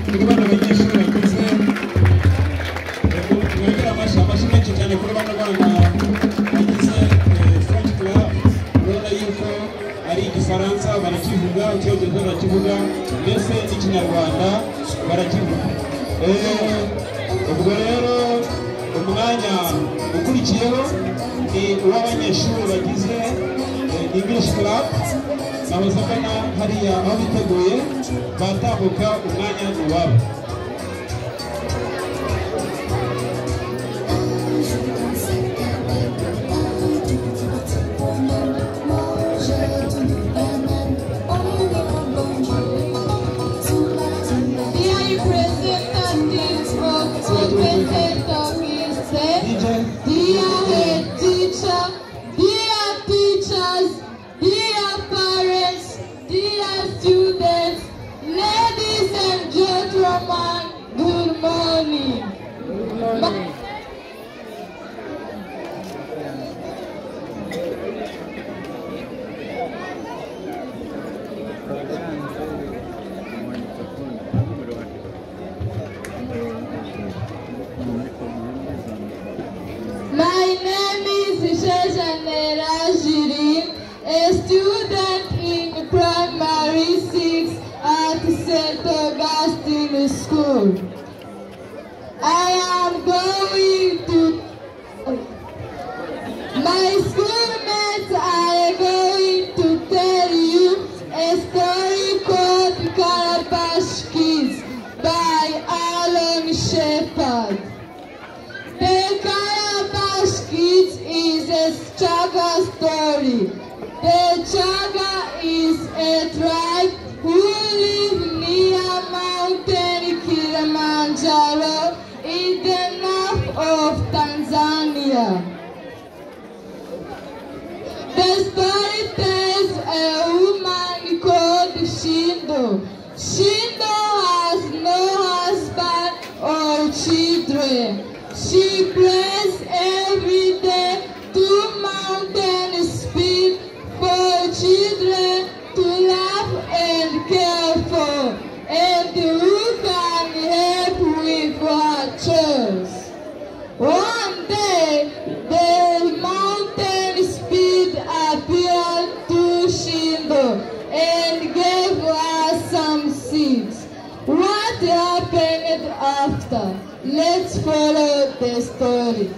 kuri bano banyeshuri bakuze. Mwongere amashyi menshi cyane kuri bano bana bagize French Club. Urabona yuko ari Igifaransa barakivuga, Icyongereza barakivuga, mbese n'Ikinyarwanda barakivuga. Ubwo rero umwanya ukurikiyeho ni uw'abanyeshuri bagize English Club. Nahoze mbona hariya aho biteguye batambuka umwanya uwabo. A student in primary 6 at St. Augustine School. I am going to... My schoolmates are going to tell you a story called Calabash Kids by Alan Shepard. The Calabash Kids is a Chaga story. The Chaga is a tribe who live near Mountain Kilimanjaro in the north of Tanzania. The story tells a woman called Shindo. Shindo has no husband or children. She prays every day to Mountain Spirit for children to love and care for, and who can help with her chores. One day, the Mountain Spirit appeared to Shindo and gave her some seeds. What happened after? Let's follow the story.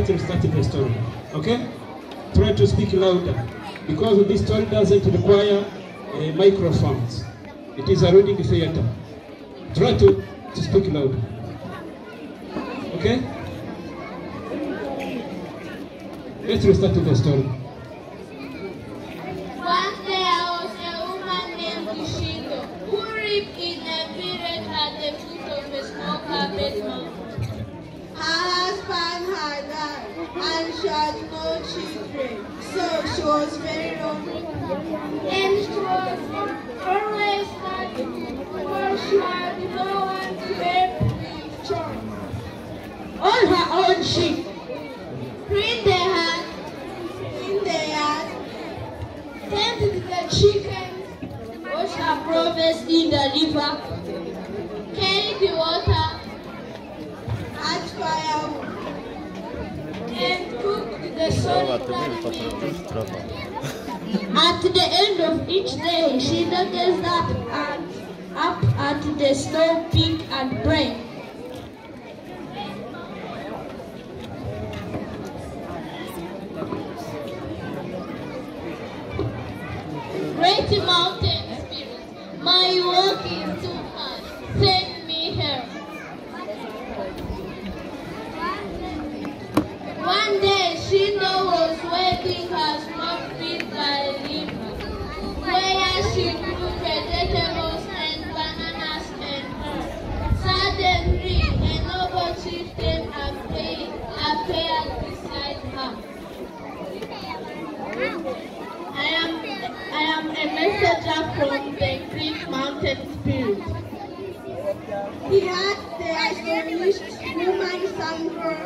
Let's start the story, okay? Try to speak louder, because this story doesn't require microphones. It is a reading theater. Try to speak louder, okay? Let's restart the story. One day there was a woman named Shindo who lived in a village at the foot of a snow-capped mountain. Her husband had died and she had no children, so she was very lonely. And she was always sad because she had no one to help with chores. all her own sheep. Clean the yard, tend to the chickens, wash her provisions in the river, carry the water, add firewood, and cook the solid At the end of each day, she gets up at the snow peak and pray. Great mountain spirit, my work is too hard. Send me here. One day, Shindo was waiting her small feet by a river, where she grew vegetables and bananas and herbs. Suddenly, a noble chieftain appeared beside her. I am a messenger from the Great Mountain Spirit. He had the astonished woman sang her.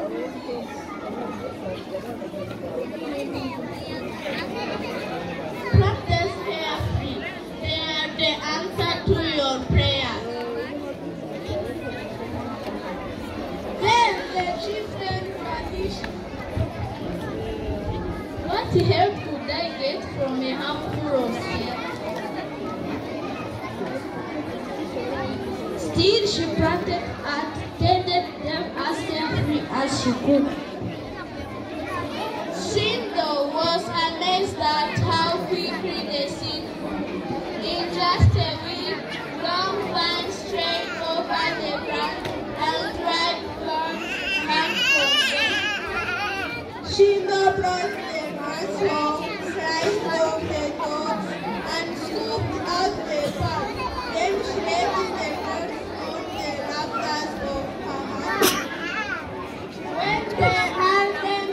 Practice carefully. They are the answer to your prayer. Then the chieftain vanished. What help could I get from a handful of seeds? Still, she planted and tended them as carefully as she could. Shindo was amazed at how quickly the seed grew. In just a week, long vines strayed over the ground and dried thorns hung from them. Shindo brought the grass home, sliced off the thorns, and scooped out the bark. Then she laid the thorns on the rafters of her house. When they had them,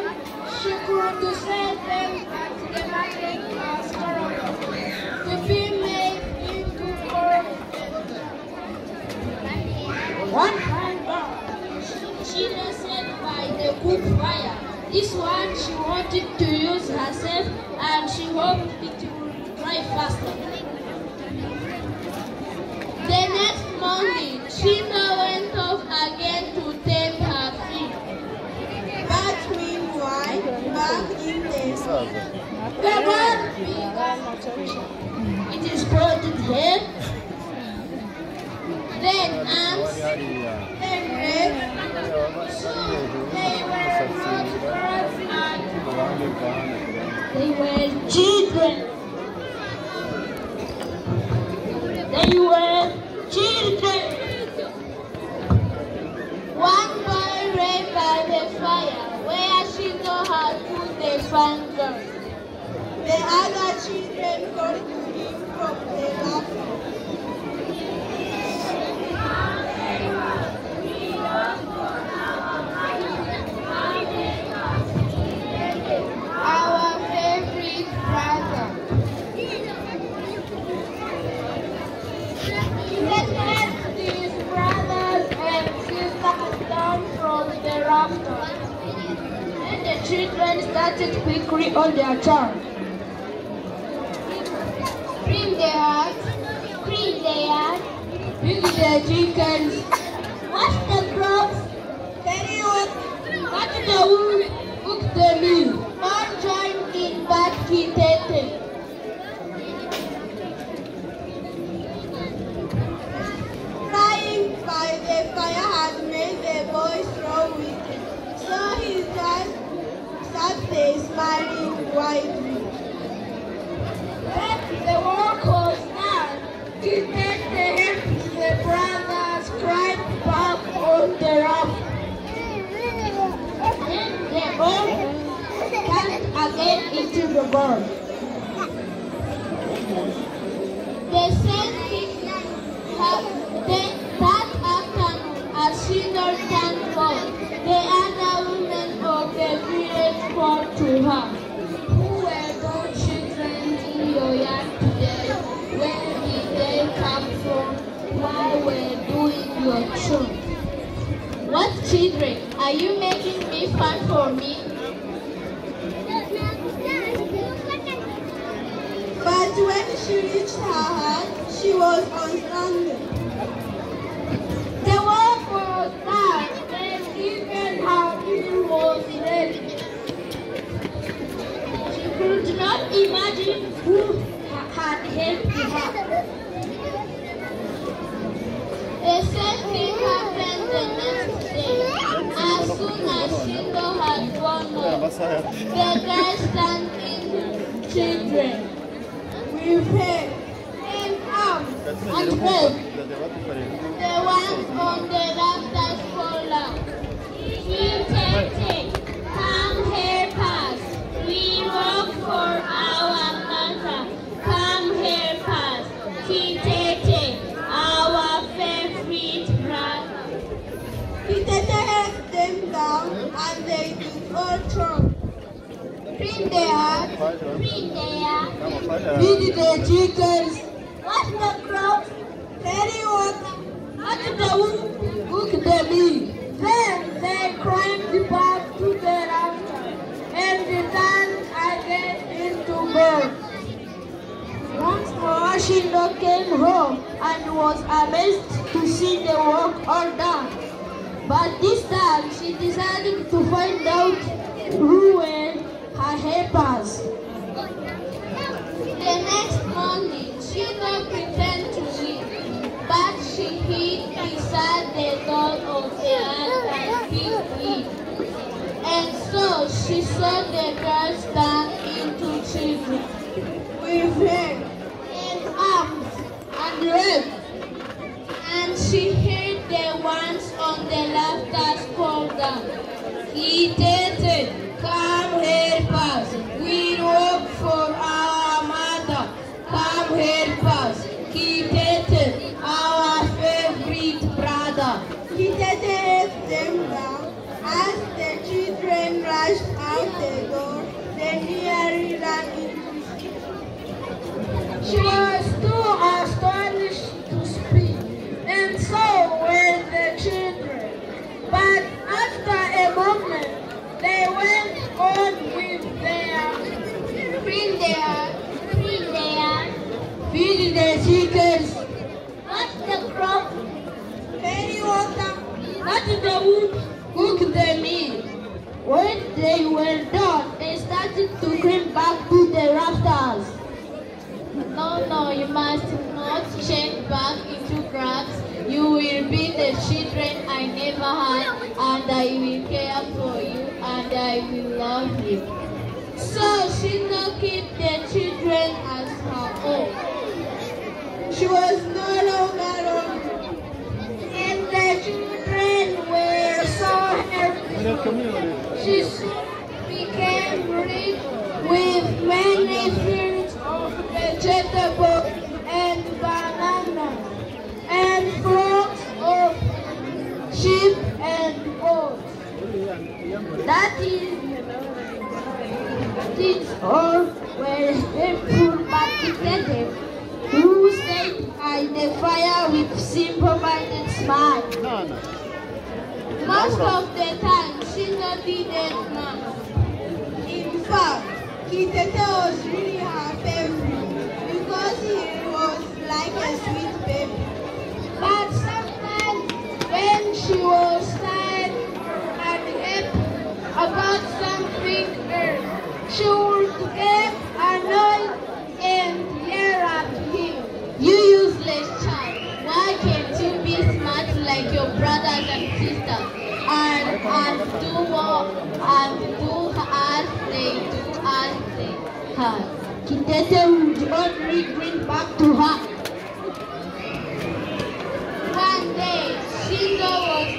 she could sell them at the market as carrots to be made into gold. One time, she rested by the cook fire. This one she wanted to use herself, and she hoped it would dry faster. The next morning, Shindo went off again to tend her feet. But meanwhile, back in the bird began. It is sprouted head, then ants, then grapes. Soon they were not birds and they were children. They were children. One boy ran by the fire where Shindo had put the fun girl. The other children called to him from the laughter. Our favorite brother. Let's help these brothers and sisters down from the rafter. Then the children started quickly on their turn. Clean the yard, pick the chickens, wash the crops, carry wood, cut the wood, cook the meal. All joined in Bakitete. Lying by the fire had made the boy so wicked, so he just sat there smiling widely. When the work was done, he made the brothers climb back on the raft. Then they all turned again into the boat. The same thing that afternoon, as Shindo turned home, the other women of the village called to her. Who were those children in your yard today? Where did they come from? Why were doing your chores? What children? Are you making me fun for me? But when she reached her hut, she was unstranded. The work was done, and even her meal was ready. She could not imagine who had helped her. The same thing happened the next day. As soon as Shindo had gone home, the girls turned into children with hair and arms and legs. The ones on the rafters fall out. Kitete, come help us. We work for our mother. Come help us. Kitete, our favorite brother. Kitete held them down and they took all trouble. Bring their heart. Feed the chickens. Watch the crops. Carry water. Watch the wood. Cook the meat. Then they climbed back to the rafter and returned again into bed. Once more, Shindo came home and was amazed to see the work all done. But this time, she decided to find out who were her helpers. The next morning, Shindo pretended to sleep, but she hid beside the door of the house and peeked in. And so she saw the girls turn into children, With hair and arms and legs. And she heard the ones on the rafters call down. Kitete, come help us. We work for our mother. Come help us. Kitete, our favorite brother. Kitete held them down. As the children rushed out the door, they nearly ran into sheep. She was too astonished to speak, and so were the children. But after a moment, they went on with their feed the chickens, watch the crop, Carry water. watch the wood, cook the meat. When they were done, they started to climb back to the rafters. No, you must not change back into crabs. You will be the children I never had, and I will care for you, and I will love you. So Shindo kept the children as her own. She was no longer lonely. And the children were so happy. She soon became rich with many fields of vegetables and bananas, and flocks of sheep and goats. That is all were helpful but Kitete, who stayed by the fire with simple-minded smile. Most of the time, Shindo didn't know. In fact, Kitete was really her favorite because he was like a sweet baby. But sometimes, when she was tired and happy about something else, she would get annoyed and yell at him. You useless child, why can't you be smart like your brothers and sisters and do more and do as they do as they have? Kitete would only bring back to her. One day, Shindo was